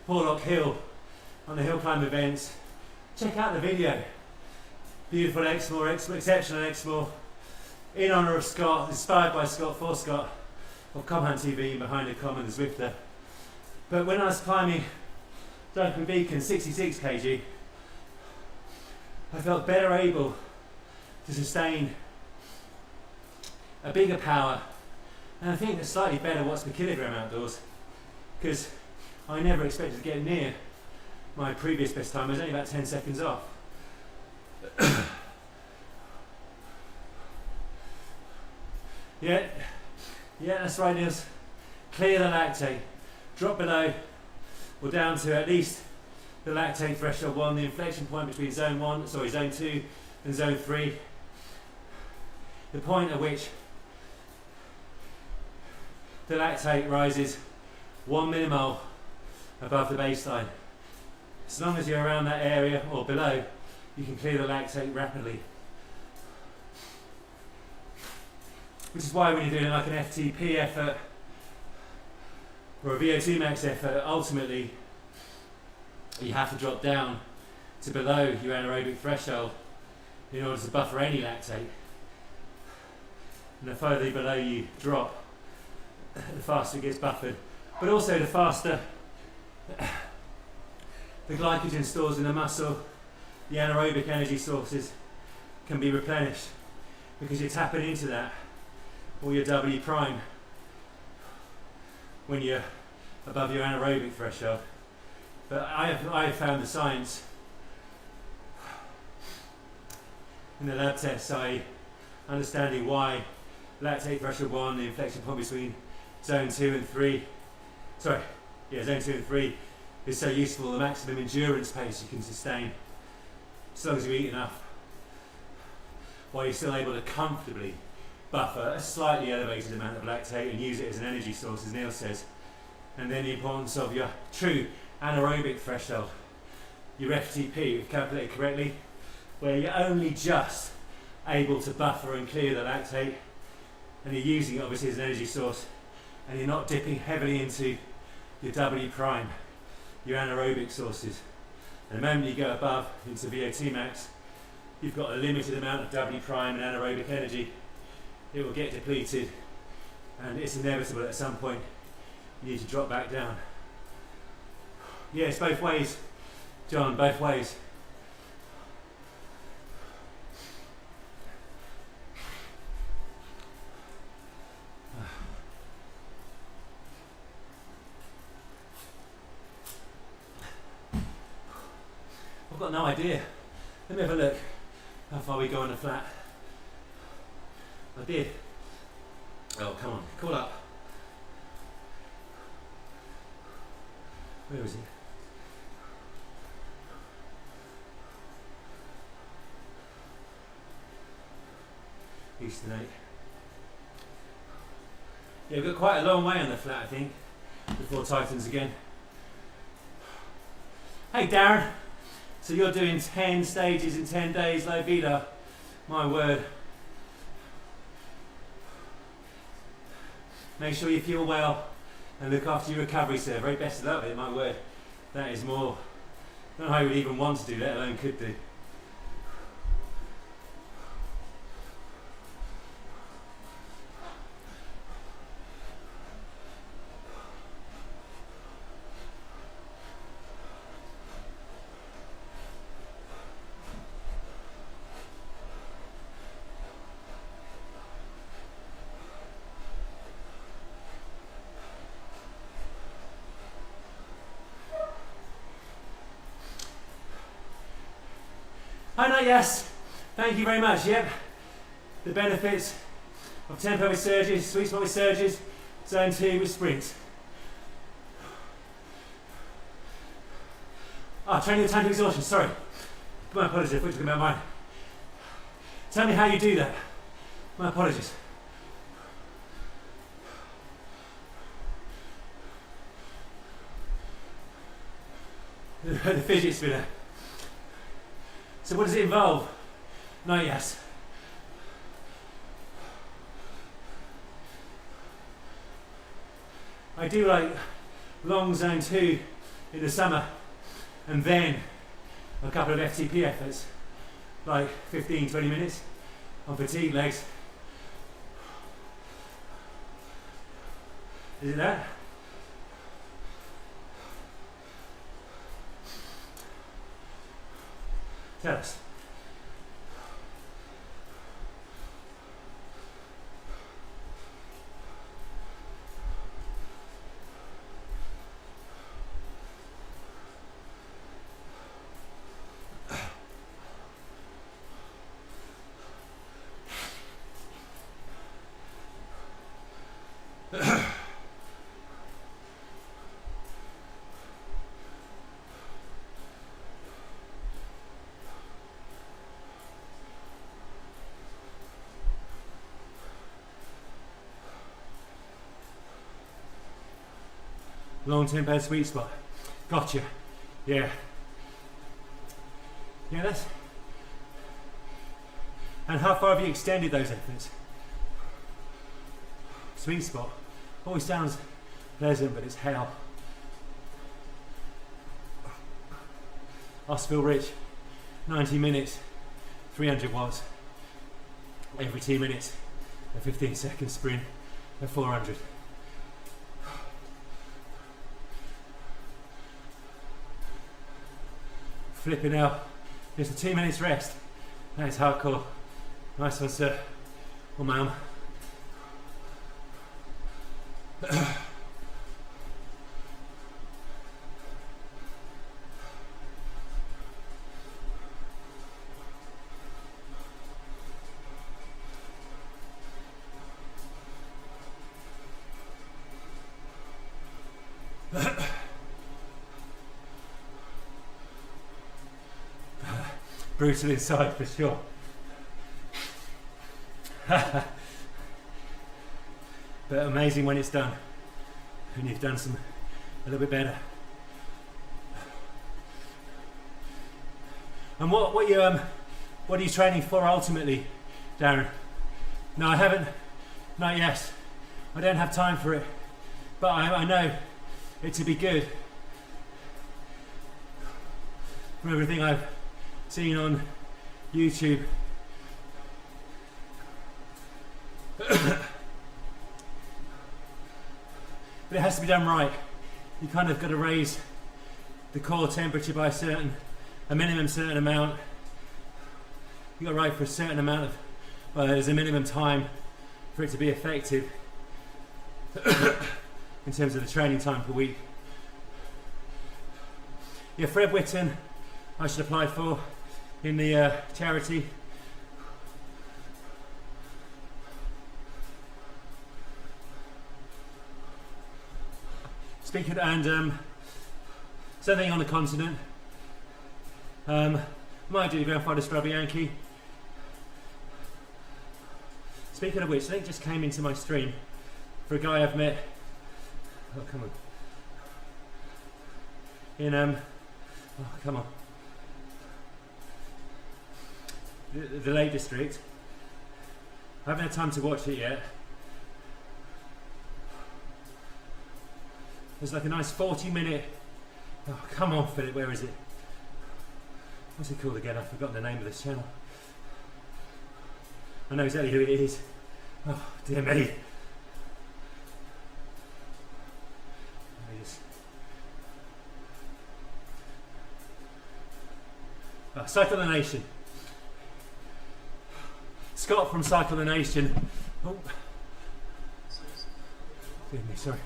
Speaker 1: Porlock Hill on the hill climb events. Check out the video. Beautiful Exmoor, exceptional Exmoor, in honour of Scott, inspired by Scott, for Scott, of Comhunt TV, behind the Com and the Zwifter. But when I was climbing Dunkery Beacon 66 kg, I felt better able to sustain a bigger power, and I think a slightly better watts per kilogram outdoors, because I never expected to get near my previous best time. I was only about 10 seconds off. Yeah, that's right, Niels. Clear the lactate, drop below or down to at least the lactate threshold 1, the inflection point between zone 2 and zone 3, the point at which the lactate rises 1 millimole above the baseline. As long as you're around that area or below, you can clear the lactate rapidly. Which is why when you're doing like an FTP effort or a VO2 max effort, ultimately you have to drop down to below your anaerobic threshold in order to buffer any lactate. And the further below you drop, the faster it gets buffered. But also the faster the glycogen stores in the muscle, the anaerobic energy sources can be replenished, because you're tapping into that, or your W prime, when you're above your anaerobic threshold. But I have found the science in the lab tests, understanding why lactate threshold 1, the inflection point between zone 2 and 3, zone 2 and 3, is so useful. The maximum endurance pace you can sustain, as long as you eat enough, while you're still able to comfortably buffer a slightly elevated amount of lactate and use it as an energy source, as Neil says. And then the importance of your true anaerobic threshold, your FTP, if calculated correctly, where you're only just able to buffer and clear the lactate, and you're using it obviously as an energy source, and you're not dipping heavily into your W prime, your anaerobic sources. And the moment you go above into VO2 max, you've got a limited amount of W prime and anaerobic energy. It will get depleted, and it's inevitable at some point you need to drop back down. Yeah, it's both ways, John, both ways. I've got no idea. Let me have a look how far we go on the flat. I did. Oh, come on, call up. Where was it? Eastern 8. Yeah, we've got quite a long way on the flat, I think, before Titans again. Hey Darren, so you're doing 10 stages in 10 days, low vida. My word. Make sure you feel well and look after your recovery, sir. Very best of luck with it, my word. That is more. I don't know how you would even want to do, let alone could do. Hi, not yes. Thank you very much. Yep. The benefits of tempo with surges, sweet spot with surges, zone 2 with sprints. Training the time to exhaustion. Sorry. My apologies. I thought you were talking about mine. Tell me how you do that. My apologies. The fidget spinner. So what does it involve? No, yes. I do like long zone 2 in the summer and then a couple of FTP efforts, like 15-20 minutes on fatigue legs. Is it that? Tell us. Long tempo sweet spot. Gotcha. Yeah. Yeah, that's. And how far have you extended those efforts? Sweet spot. Always sounds pleasant, but it's hell. Osville Rich, 90 minutes, 300 watts. Every 2 minutes, a 15-second sprint, a 400. Flipping out. Just a 2 minutes rest. That is hardcore. Nice one, sir. Or ma'am. Brutal inside for sure. But amazing when it's done. And you've done a little bit better. And what are you training for ultimately, Darren? No, I haven't. Not yet. I don't have time for it. But I know it to be good. From everything I've seen on YouTube. But it has to be done right. You kind of got to raise the core temperature by a minimum certain amount. You got to ride for a certain amount of, well, there's a minimum time for it to be effective in terms of the training time per week. Yeah, Fred Whitten, I should apply for in the charity. Speaking and
Speaker 2: Same thing on the continent. Might do the Grandfather Scrubby Yankee. Speaking of which, I think just came into my stream for a guy I've met. Oh, come on. In oh, come on. The Lake District. I haven't had time to watch it yet. There's like a nice 40-minute. Oh, come on, Philip, where is it? What's it called again? I've forgotten the name of this channel. I know exactly who it is. Oh, dear me. Cycle the Nation. Scott from Cycle the Nation. Oh. Excuse me, sorry.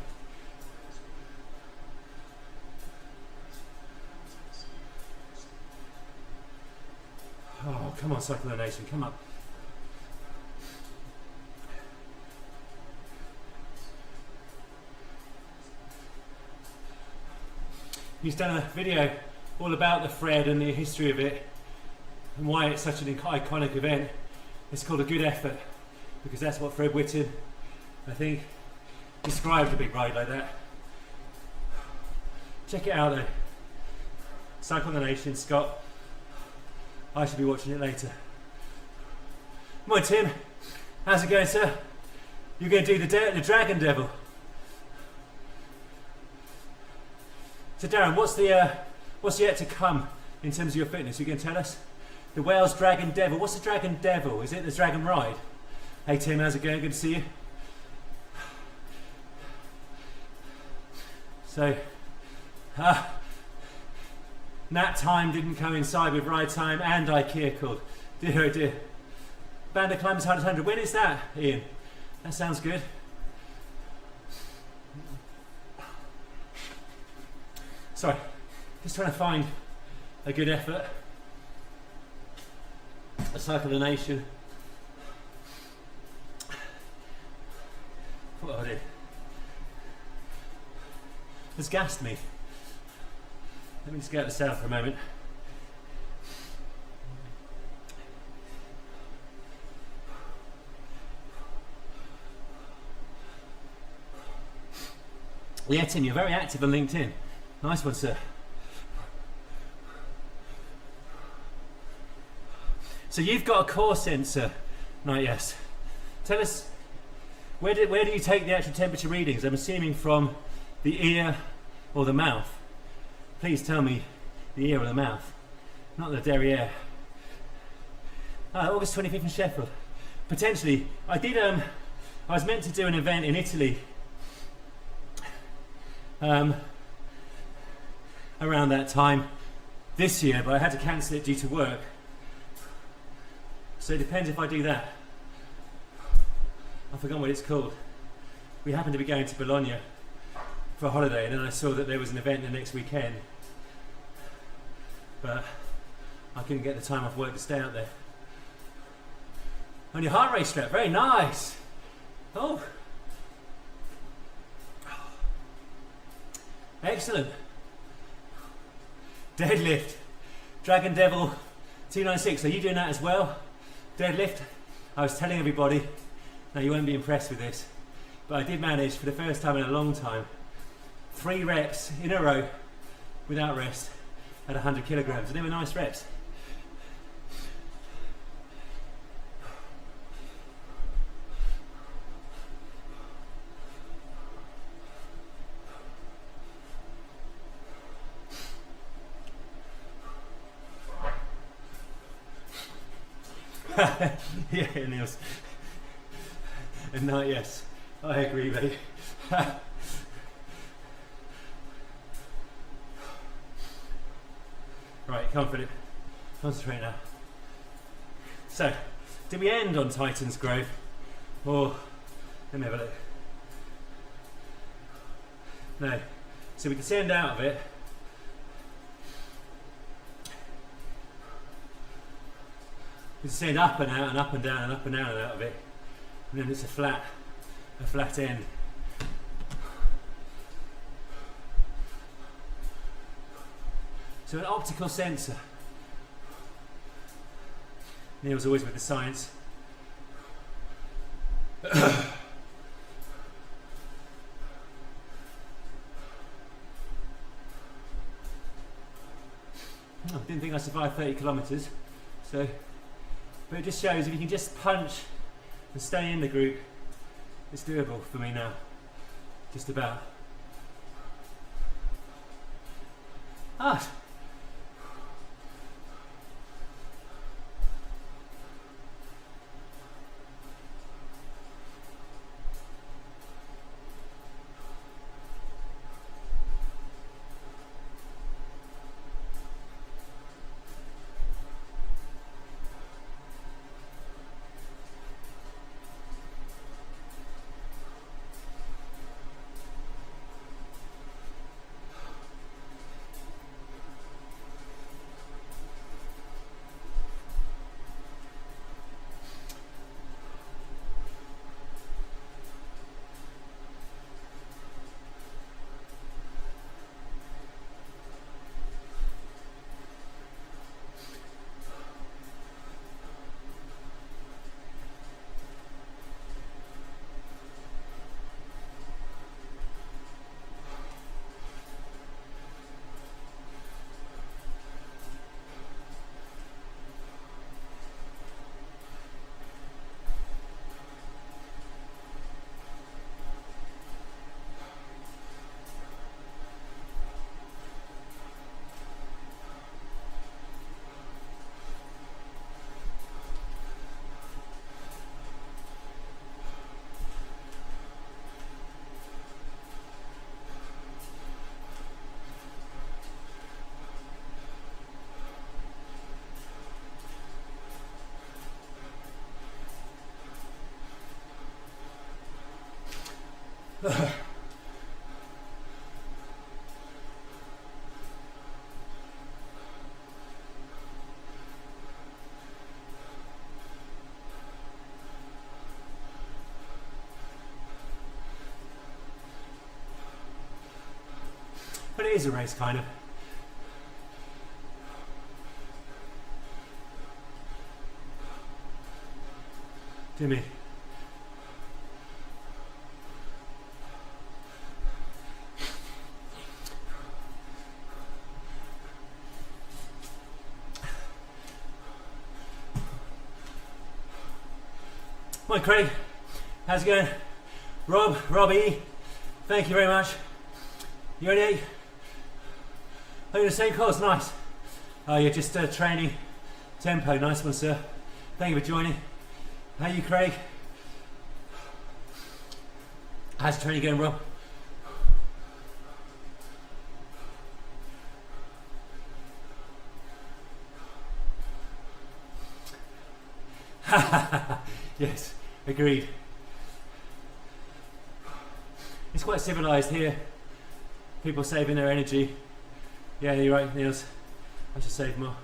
Speaker 2: Oh, come on, Cycle the Nation, come up. He's done a video all about the Fred and the history of it and why it's such an iconic event. It's called A Good Effort because that's what Fred Whitten, I think, described a big ride like that. Check it out though. Cycle the Nation, Scott. I should be watching it later. Come on, Tim. How's it going, sir? You're going to do the Dragon Devil. So Darren, what's yet to come in terms of your fitness? You going to tell us? The Wales Dragon Devil. What's the Dragon Devil? Is it the Dragon Ride? Hey Tim, how's it going? Good to see you. So, nap time didn't coincide with ride time and IKEA called. Dear oh dear. Band of Climbers 100. When is that, Ian? That sounds good. Sorry, just trying to find a good effort. A Cycle the Nation. What I did. It's gassed me. Let me just get out the sound for a moment. Yeah, Tim, you're very active on LinkedIn. Nice one, sir. So you've got a core sensor, Night Yes. Tell us, where do you take the actual temperature readings? I'm assuming from the ear or the mouth. Please tell me the ear or the mouth, not the derriere. August 25th in Sheffield. Potentially, I was meant to do an event in Italy around that time this year, but I had to cancel it due to work. So it depends if I do that. I've forgotten what it's called. We happened to be going to Bologna for a holiday, and then I saw that there was an event the next weekend, but I couldn't get the time off work to stay out there. On your heart rate strap, very nice. Oh, excellent. Deadlift, Dragon Devil 296. Are you doing that as well? Deadlift. I was telling everybody. Now you won't be impressed with this, but I did manage for the first time in a long time 3 reps in a row without rest at 100 kilograms, and they were nice reps. Yeah, Niels. And Night Yes, I agree, buddy. Right, confident. Concentrate now. So, did we end on Titan's Grove? Or, let me have a look. No. So we descend out of it. We descend up and out and up and down and up and down and out of it. And then it's a flat end. So an optical sensor. Neil's always with the science. I didn't think I survived 30 kilometres, so, but it just shows if you can just punch and stay in the group, it's doable for me now, just about. Ah. But it is a race, kind of. Jimmy. Morning, Craig. How's it going? Robbie, thank you very much. You ready? Oh, you're the same course, nice. Oh, you're just training tempo, nice one, sir. Thank you for joining. How are you, Craig? How's the training going, Rob? Yes, agreed. It's quite civilised here. People saving their energy. Yeah, you're right, Niels. I should save more.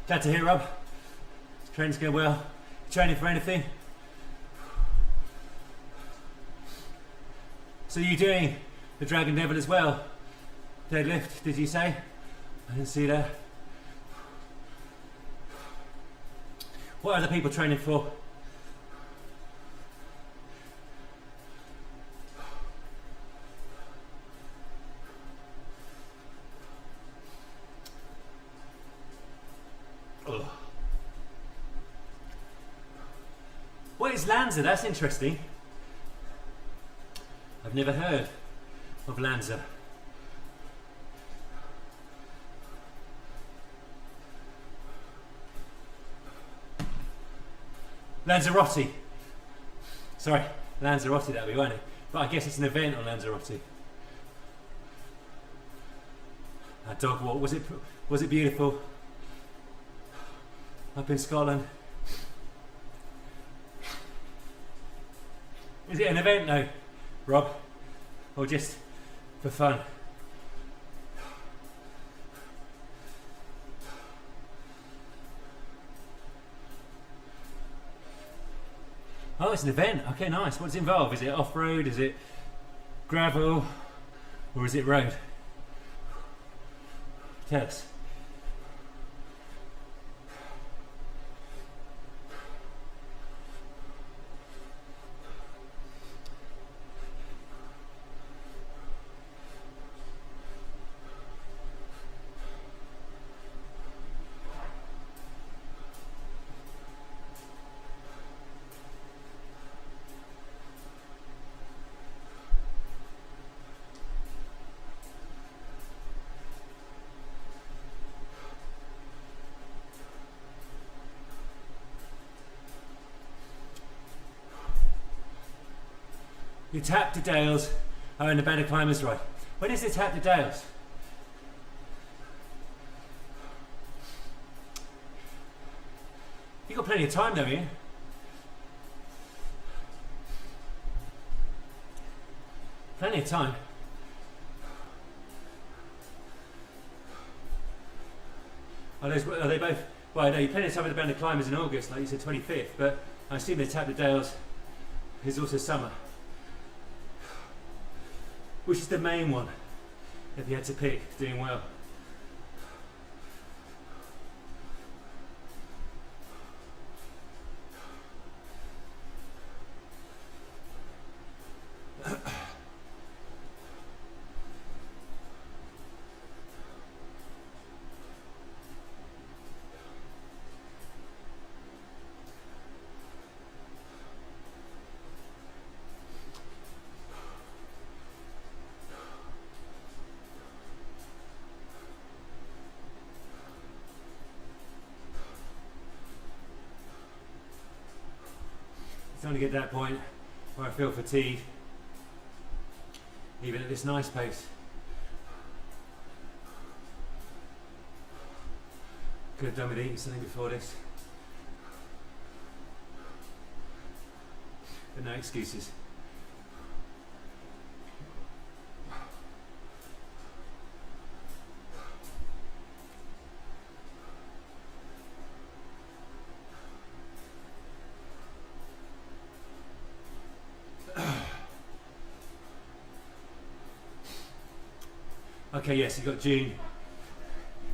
Speaker 2: Glad to hear, Rob. Training's going well. Training for anything? So you're doing the Dragon Devil as well? Deadlift, did you say? I didn't see that. What are other people training for? What is Lanza? That's interesting. I've never heard of Lanza. Lanzarote. Sorry, Lanzarote that'll be, won't it? But I guess it's an event on Lanzarote. That dog walk, was it beautiful? Up in Scotland. Is it an event though, Rob? Or just for fun? Oh, it's an event. Okay, nice. What's it involved? Is it off-road? Is it gravel? Or is it road? Tell us. You tap to Dales in the Band of Climbers ride. When is it tap to Dales? You've got plenty of time though, Ian. Plenty of time. Are they both? Well, I know you plenty of time with the Band of Climbers in August, like you said, 25th, but I assume the tap to Dales is also summer. Which is the main one, if you had to pick, doing well? It's only at that point where I feel fatigued, even at this nice pace. Could have done with eating something before this, but no excuses. Okay, yes, you've got June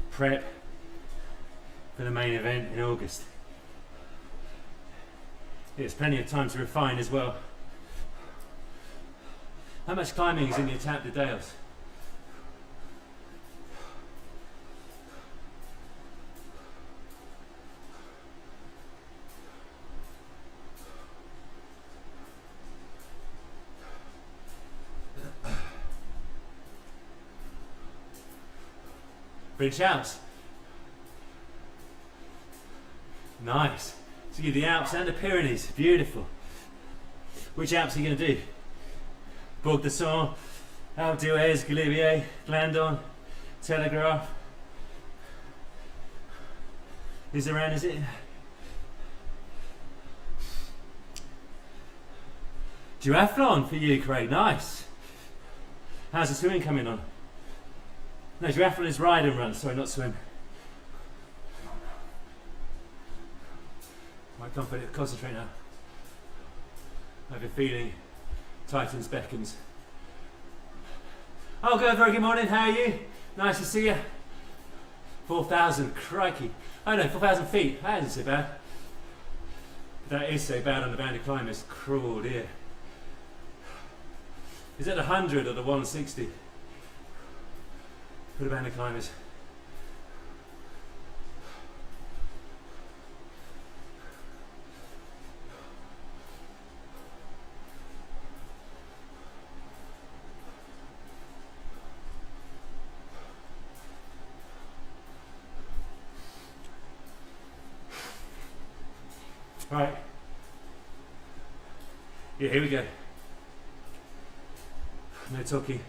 Speaker 2: prep for the main event in August. There's plenty of time to refine as well. How much climbing is in your tap to Dales? British Alps. Nice. So you do the Alps and the Pyrenees. Beautiful. Which Alps are you going to do? Bourg de Son, Alpe d'Huez, Galibier, Glandon, Telegraph. Is there is it? Duathlon for you, Craig. Nice. How's the swimming coming on? No, duathlon is ride and run, sorry, not swim. I can't concentrate now. I have a feeling tightens, beckons. Oh, good, very good morning, how are you? Nice to see you. 4,000, crikey. Oh no, 4,000 feet, that isn't so bad. But that is so bad on the Band of Climbers, cruel dear. Is it the 100 or the 160? For the Band of Climbers. Right. Yeah, here we go. No talking.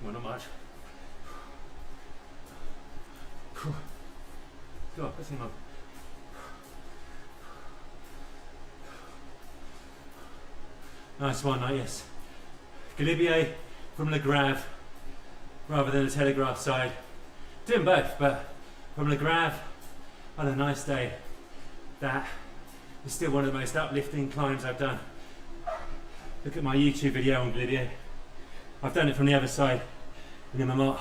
Speaker 2: Well, not much. Go on, let's him up.
Speaker 1: Nice one, yes. Galibier from Le Grave rather than the Telegraph side. Doing both, but from Le Grave on a nice day, that is still one of the most uplifting climbs I've done. Look at my YouTube video on Galibier. I've done it from the other side in the Marmot.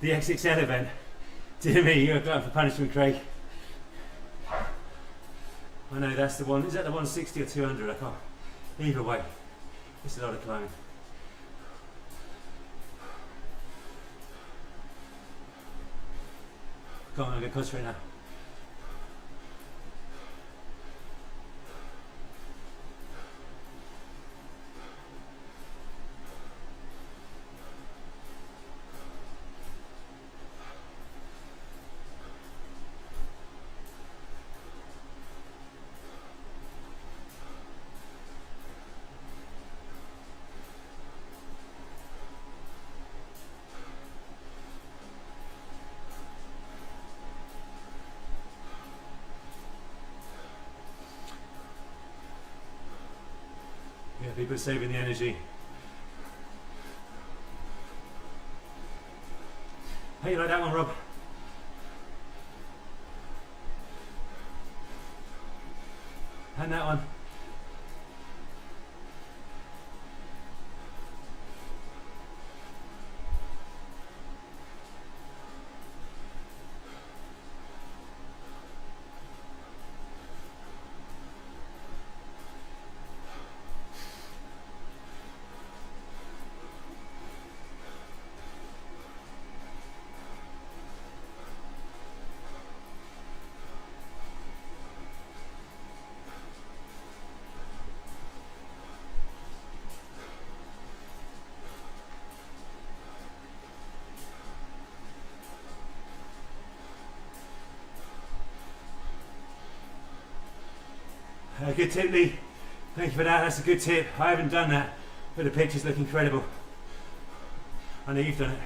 Speaker 1: The XXL event. Dear me, you're a glutton for punishment, Craig. I know that's the one. Is that the 160 or 200? I can't. Either way, it's a lot of climbing. Go on, I'll get concentrate now. Yeah, people saving the energy. How you like that one, Rob? And that one. Good tip, Lee. Thank you for that. That's a good tip. I haven't done that, but the pictures look incredible. I know you've done it.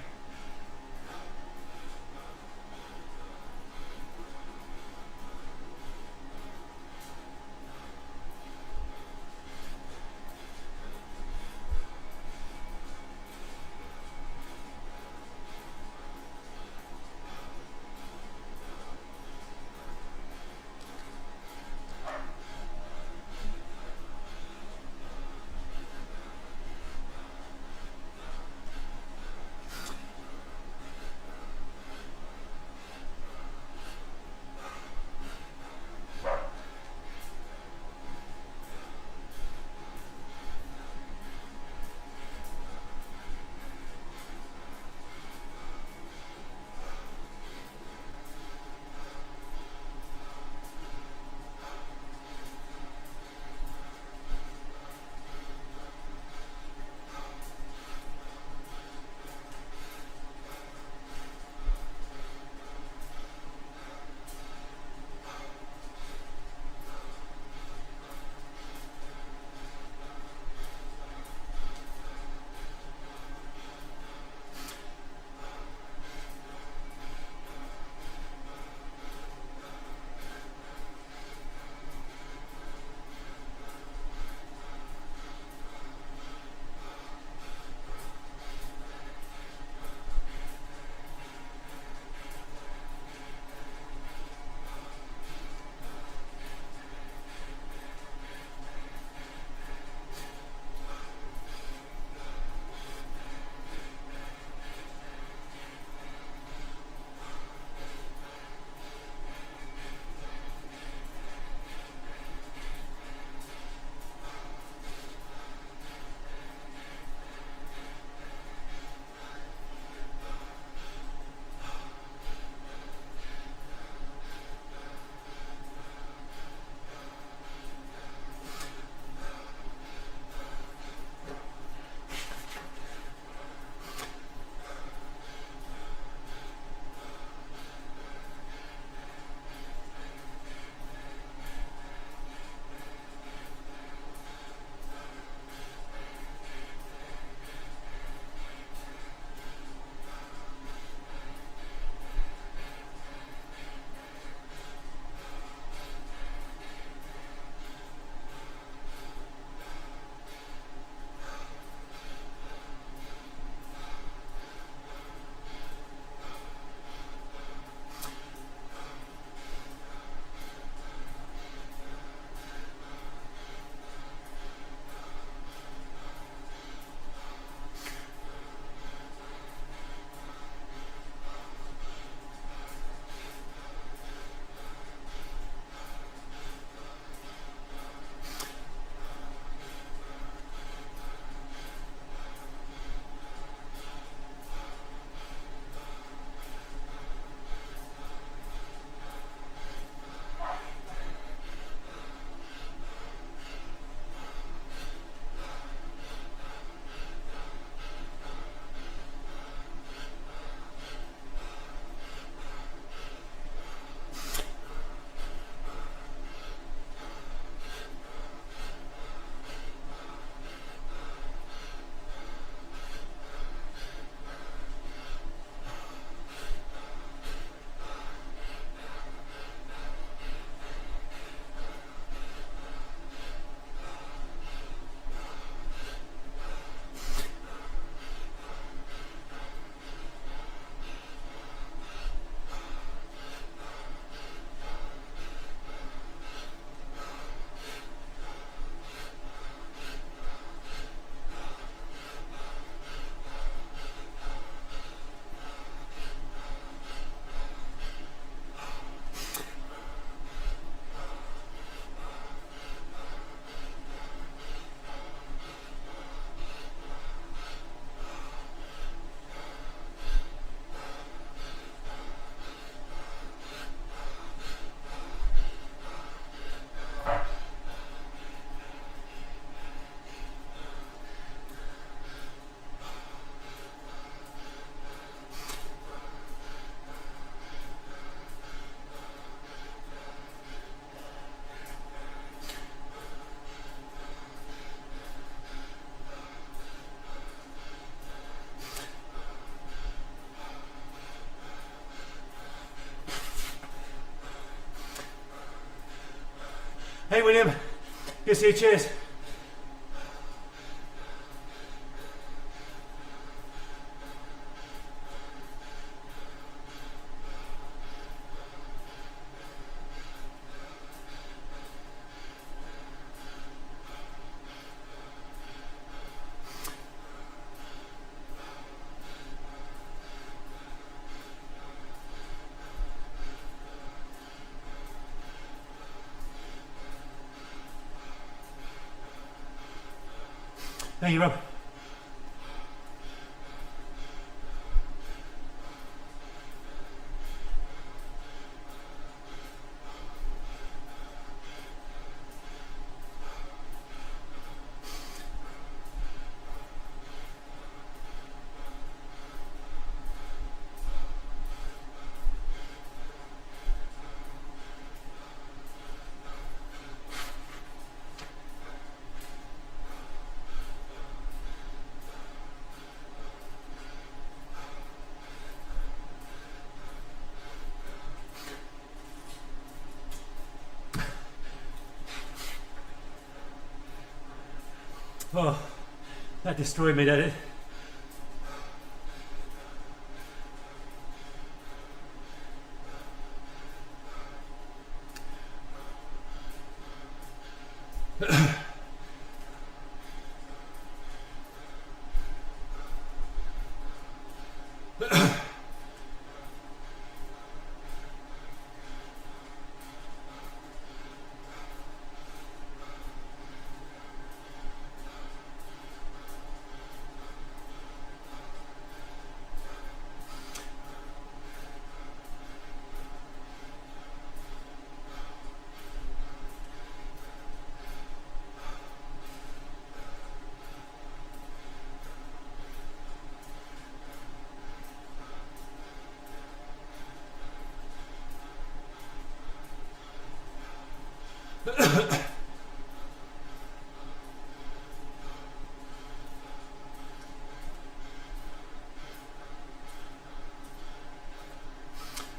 Speaker 2: Hey William, good to see you, cheers. Thank you, Rob. Oh, that destroyed me, did it?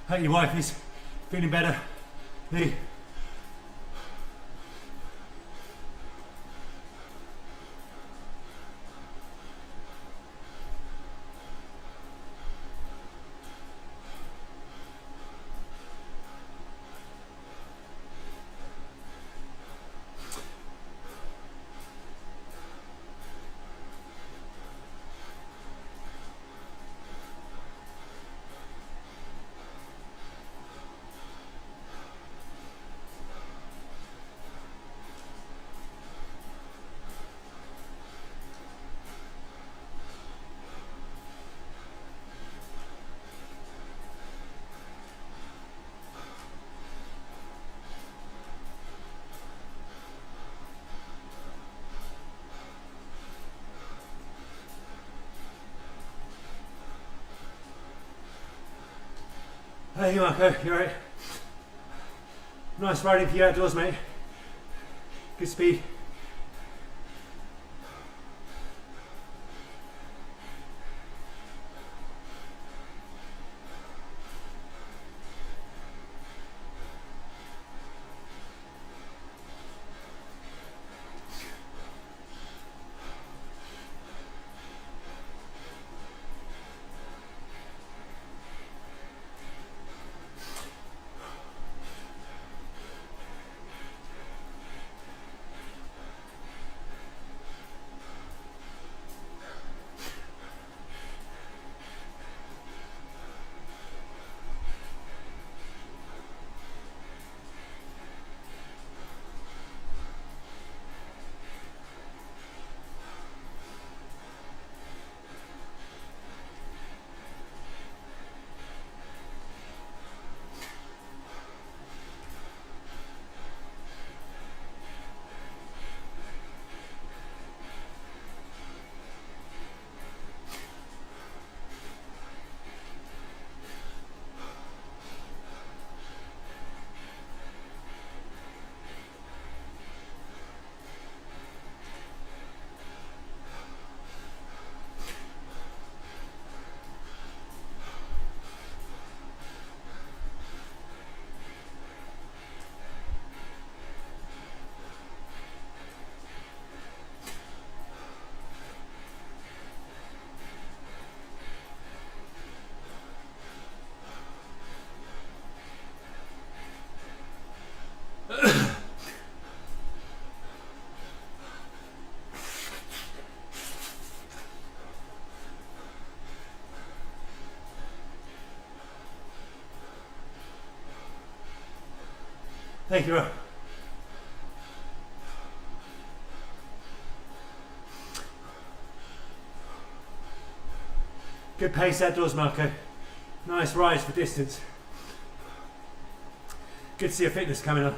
Speaker 2: Hope your wife is feeling better. Hey. Hey Marco, you alright? Nice riding for you outdoors, mate. Good speed.
Speaker 1: Thank you, Rob. Good pace outdoors, Marco. Nice rise for distance. Good to see your fitness coming on.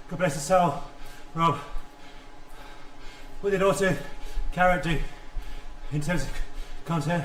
Speaker 1: God bless his soul. Rob, what did auto carrot do in terms of
Speaker 2: Content.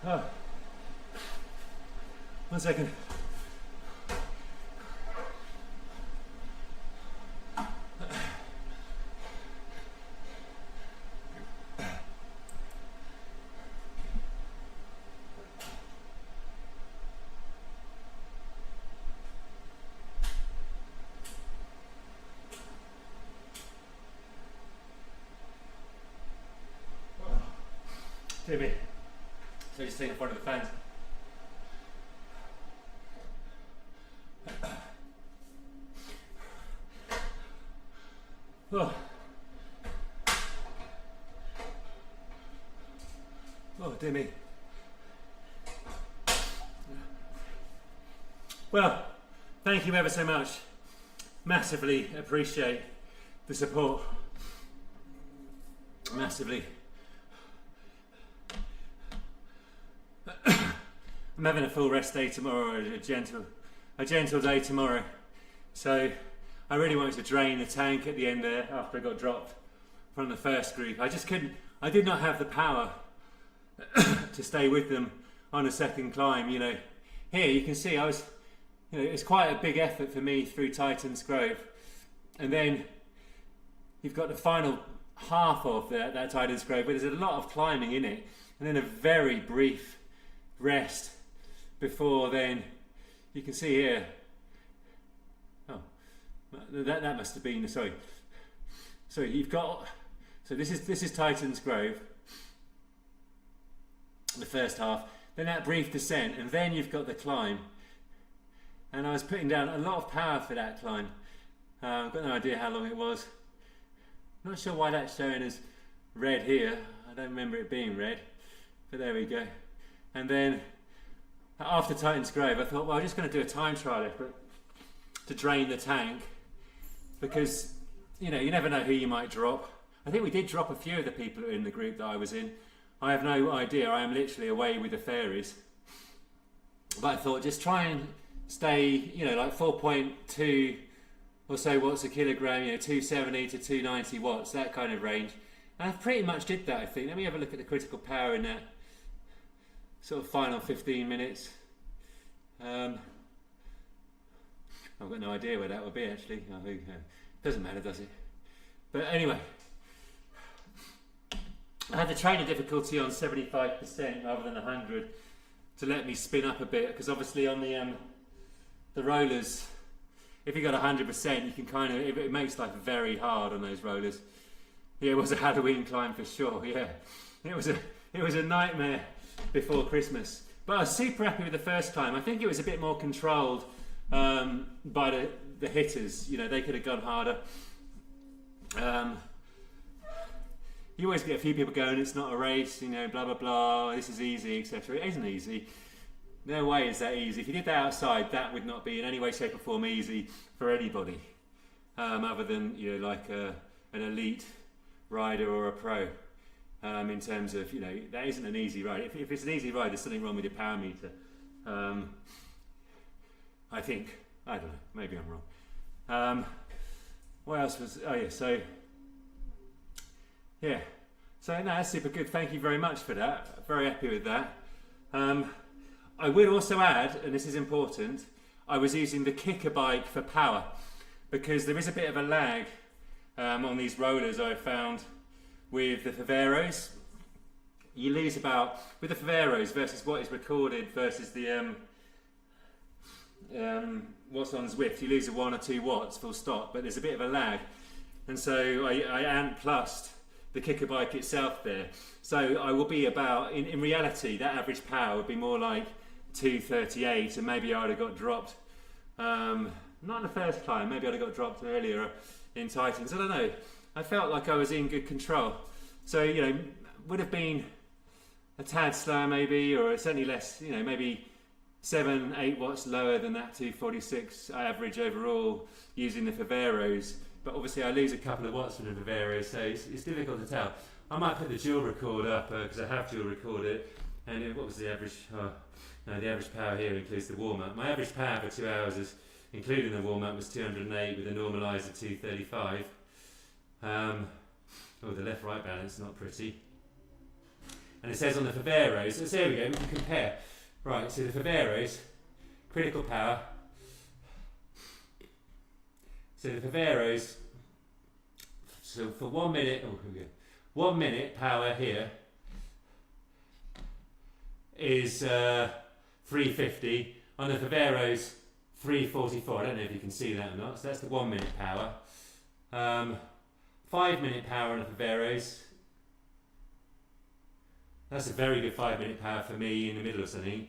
Speaker 2: Oh. 1 second. Timmy. So just sit in front of the fans. Oh. Oh, dear me. Well, thank you ever so much. Massively appreciate the support. Massively. I'm having a full rest day tomorrow, a gentle day tomorrow. So I really wanted to drain the tank at the end there after I got dropped from the first group. I just couldn't, I did not have the power to stay with them on a second climb, you know. Here you can see I was, you know, it's quite a big effort for me through Titan's Grove. And then you've got the final half of that Titan's Grove, where there's a lot of climbing in it, and then a very brief rest before then. You can see here, oh, that must have been, sorry, you've got, so this is Titan's Grove, the first half, then that brief descent, and then you've got the climb. And I was putting down a lot of power for that climb. I've got no idea how long it was. Not sure why that's showing as red here. I don't remember it being red, but there we go. And then after Titan's Grove, I thought, well, I'm just going to do a time trial effort to drain the tank, because, you know, you never know who you might drop. I think we did drop a few of the people in the group that I was in. I have no idea. I am literally away with the fairies. But I thought, just try and stay, you know, like 4.2 or so watts a kilogram, you know, 270 to 290 watts, that kind of range. And I pretty much did that, I think. Let me have a look at the critical power in that sort of final 15 minutes. I've got no idea where that would be, actually. I think doesn't matter, does it? But anyway, I had the trainer difficulty on 75% rather than 100 to let me spin up a bit, because obviously on the rollers, if you got 100%, you can kind of, it makes life very hard on those rollers. Yeah, it was a Halloween climb for sure. Yeah, it was a nightmare before Christmas. But I was super happy with the first climb. I think it was a bit more controlled by the hitters. You know, they could have gone harder. You always get a few people going, it's not a race, you know, blah blah blah, this is easy, etc. It isn't easy. No way is that easy. If you did that outside, that would not be in any way, shape or form easy for anybody, other than, you know, like an elite rider or a pro. In terms of, you know, that isn't an easy ride. If it's an easy ride, there's something wrong with your power meter. I think, I don't know, maybe I'm wrong. What else was, oh yeah, so yeah, so no, that's super good. Thank you very much for that. Very happy with that. I would also add, and this is important, I was using the kicker bike for power, because there is a bit of a lag on these rollers I found with the Fiveros. You lose about, with the Fiveros versus what is recorded versus the what's on Zwift, you lose 1 or 2 watts full stop, but there's a bit of a lag. And so I ant plussed the kicker bike itself there. So I will be about, in reality, that average power would be more like 238, and maybe I would have got dropped, not in the first climb, maybe I'd have got dropped earlier in Titans, I don't know. I felt like I was in good control. So, you know, would have been a tad slower maybe, or certainly less, you know, maybe 7-8 watts lower than that 246 average overall using the Fiveros. But obviously I lose a couple of watts from the Fiveros, so it's difficult to tell. I might put the dual record up, because I have dual recorded, and what was the average? No, the average power here includes the warm-up. My average power for 2 hours, including the warm-up, was 208 with a normaliser 235. Oh, the left-right balance, not pretty.
Speaker 1: And it says on the Fiveros, so there we go, we can compare. Right, so the Fiveros, critical power. So the Fiveros, so for 1 minute, oh, here we go. 1 minute power here is 350. On the Fiveros, 344. I don't know if you can see that or not. So that's the 1 minute power. 5 minute power on the Fiveros. That's a very good 5 minute power for me in the middle of something.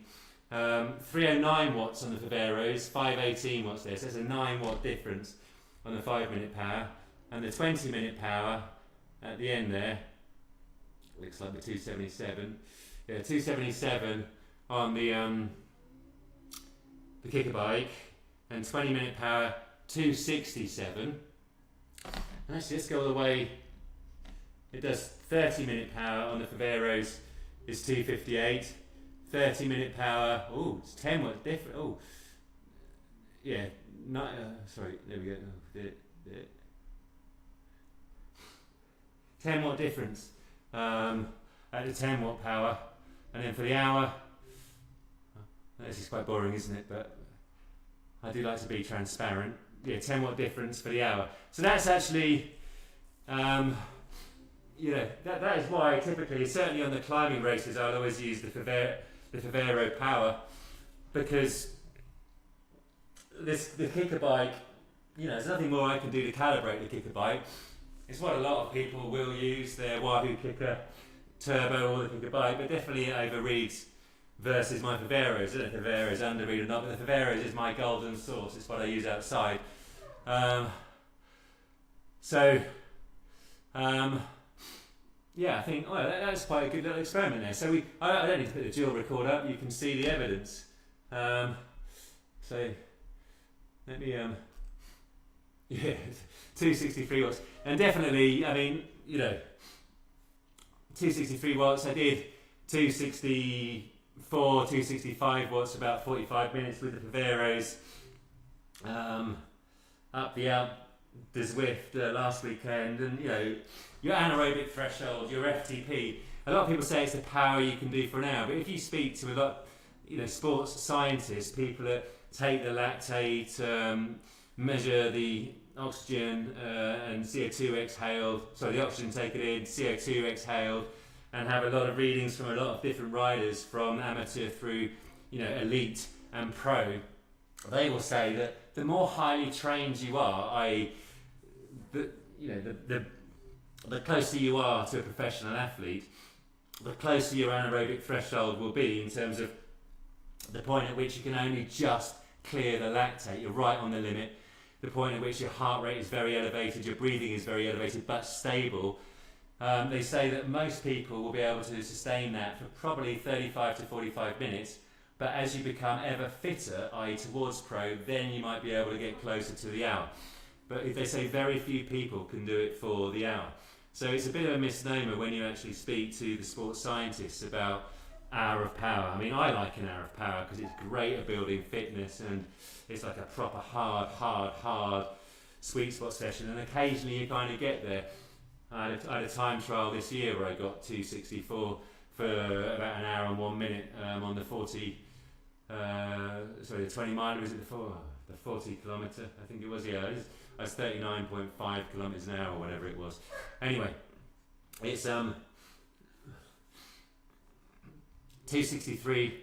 Speaker 1: 309 watts on the Fiveros, 518 watts there. So that's a 9 watt difference on the 5 minute power. And the 20 minute power at the end there, looks like the 277. Yeah, 277 on the kicker bike, and 20 minute power 267. And actually, let's go all the way. It does 30 minute power on the Fiveros is 258. 30 minute power, oh, it's 10 watts different. Oh, yeah, sorry, there we go. Oh, 10 watt difference at the 10 watt power. And then for the hour, this is quite boring, isn't it? But I do like to be transparent. Yeah, 10 watt difference for the hour. So that's actually, that is why typically, certainly on the climbing races, I'll always use the Fivero power, because the kicker bike, there's nothing more I can do to calibrate the kicker bike. It's what a lot of people will use, their Wahoo kicker turbo or the kicker bike, but definitely it overreads versus my Fiveros. I don't know if Fiveros underread or not, but the Fiveros is my golden source. It's what I use outside. I think that's quite a good little experiment there. So I don't need to put the dual record up. You can see the evidence. So let me 263 watts, and definitely, 263 watts. I did 264, 265 watts, about 45 minutes with the Fiveros. Up the Zwifter last weekend, and your anaerobic threshold, your FTP. A lot of people say it's the power you can do for an hour, but if you speak to a lot, sports scientists, people that take the lactate, measure the oxygen and CO2 exhaled, the oxygen taken in, CO2 exhaled, and have a lot of readings from a lot of different riders, from amateur through, elite and pro, they will say that the more highly trained you are, i.e., the closer you are to a professional athlete, the closer your anaerobic threshold will be in terms of the point at which you can only just clear the lactate. You're right on the limit. The point at which your heart rate is very elevated, your breathing is very elevated but stable. They say that most people will be able to sustain that for probably 35 to 45 minutes, but as you become ever fitter, i.e. towards pro, then you might be able to get closer to the hour. But if they say very few people can do it for the hour. So it's a bit of a misnomer when you actually speak to the sports scientists about hour of power. I like an hour of power because it's great at building fitness, and it's like a proper hard sweet spot session, and occasionally you kind of get there. I had a time trial this year where I got 264 for about an hour and 1 minute on the 20 mile, was it the 40 kilometre, I think it was, I was 39.5 kilometres an hour or whatever it was. Anyway, it's 263,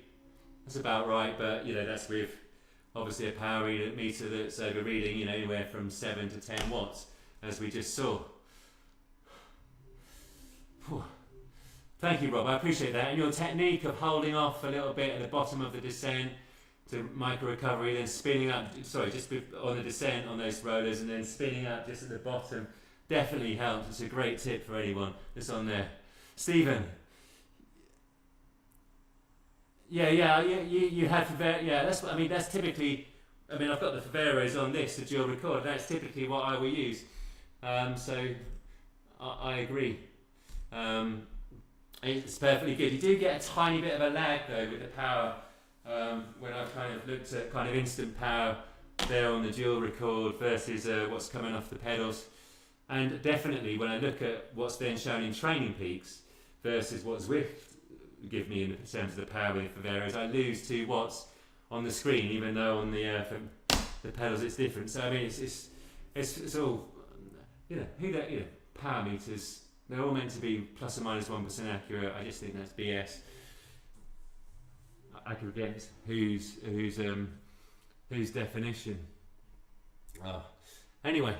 Speaker 1: that's about right, but that's with obviously a power meter that's overreading anywhere from 7 to 10 watts, as we just saw. Thank you, Rob, I appreciate that. And your technique of holding off a little bit at the bottom of the descent to micro recovery, then spinning up, just on the descent on those rollers, and then spinning up just at the bottom, definitely helps. It's a great tip for anyone that's on there. Stephen. You had that's typically, I've got the Fiveros on this, the dual record, that's typically what I will use. So I agree. It's perfectly good. You do get a tiny bit of a lag though with the power, when I've kind of looked at kind of instant power there on the dual record versus what's coming off the pedals. And definitely when I look at what's then shown in Training Peaks versus what give me in terms of the power for varios. I lose to what's on the screen, even though on the pedals it's different. So I mean, it's all, power meters. They're all meant to be plus or minus 1% accurate. I just think that's BS. I could guess whose definition. Oh. Anyway,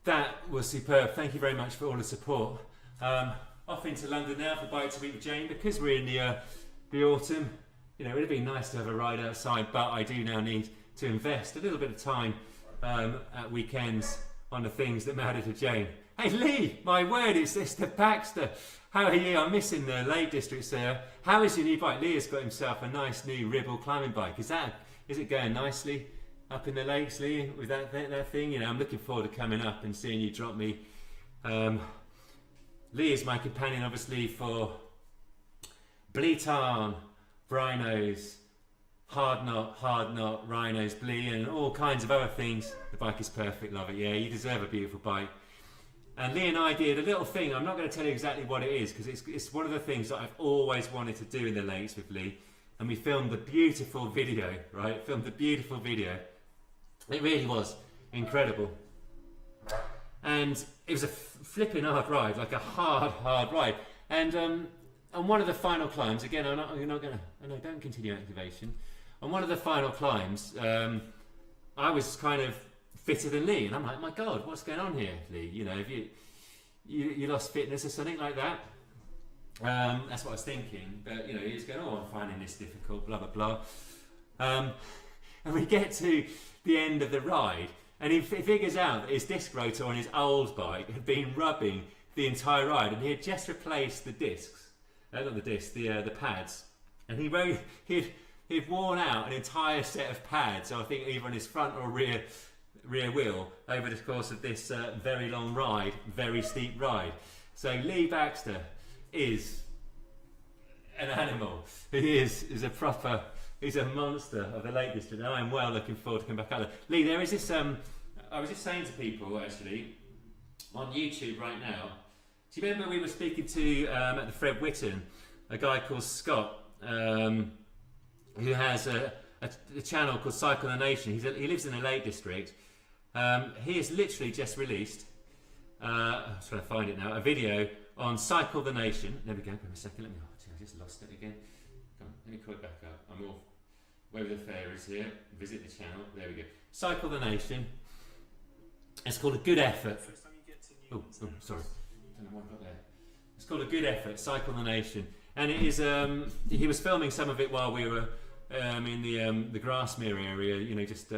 Speaker 1: that was superb. Thank you very much for all the support. Off into London now for Bike to Meet with Jane, because we're in the autumn. It would have been nice to have a ride outside, but I do now need to invest a little bit of time at weekends on the things that matter to Jane. Hey Lee, my word, it's Mr. Baxter. How are you? I'm missing the Lake District, sir. How is your new bike? Lee has got himself a nice new Ribble climbing bike. Is it going nicely up in the lakes, Lee, with that thing? I'm looking forward to coming up and seeing you drop me. Lee is my companion, obviously, for Bleetarn, Rhinos, Hard Knot, Rhinos, Blee, and all kinds of other things. The bike is perfect, love it. Yeah, you deserve a beautiful bike. And Lee and I did a little thing. I'm not going to tell you exactly what it is, because it's one of the things that I've always wanted to do in the lakes with Lee. And we filmed a beautiful video, right? Filmed a beautiful video. It really was incredible. And it was a flipping hard ride, like a hard ride. And on one of the final climbs, again, don't continue activation. On one of the final climbs, I was kind of fitter than Lee, and I'm like, my God, what's going on here, Lee? Have you lost fitness or something like that? That's what I was thinking. But he was going, I'm finding this difficult, blah blah blah. And we get to the end of the ride, and he figures out that his disc rotor on his old bike had been rubbing the entire ride, and he had just replaced the discs, not the discs, the pads, and he'd worn out an entire set of pads. So I think either on his front or rear wheel over the course of this very long ride, very steep ride. So Lee Baxter is an animal. He's a monster of the Lake District, and I'm well looking forward to coming back out there. Lee, there is this, I was just saying to people actually, on YouTube right now, do you remember we were speaking to, at the Fred Whitton, a guy called Scott, who has a channel called Cycle the Nation. He lives in the Lake District. He has literally just released, I'm trying to find it now, a video on Cycle the Nation. There we go, give me a second, I just lost it again. Come on, let me call it back up. I'm off. Where the fair is here. Visit the channel. There we go. Cycle the Nation. It's called A Good Effort. Oh, sorry. I don't know what I got there. It's called A Good Effort, Cycle the Nation. And it is, he was filming some of it while we were in the Grassmere area, just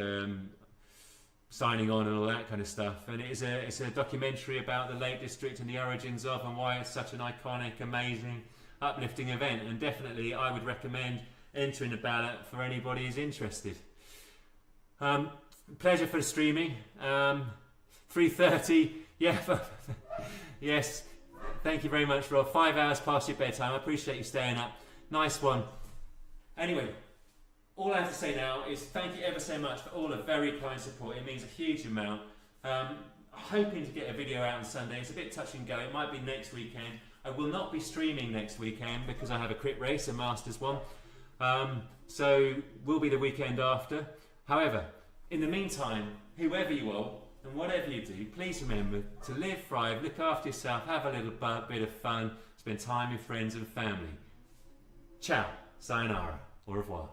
Speaker 1: signing on and all that kind of stuff. And it's a documentary about the Lake District and the origins of, and why it's such an iconic, amazing, uplifting event. And definitely I would recommend entering the ballot for anybody who's interested. Pleasure for the streaming. 3:30. Yeah. Yes. Thank you very much, Rob. 5 hours past your bedtime. I appreciate you staying up. Nice one. Anyway, all I have to say now is thank you ever so much for all the very kind support. It means a huge amount. Hoping to get a video out on Sunday. It's a bit touch and go. It might be next weekend. I will not be streaming next weekend because I have a crit race, a Masters one. So will be the weekend after. However, in the meantime, whoever you are and whatever you do, please remember to live, thrive, look after yourself, have a little bit of fun, spend time with friends and family. Ciao, sayonara, au revoir.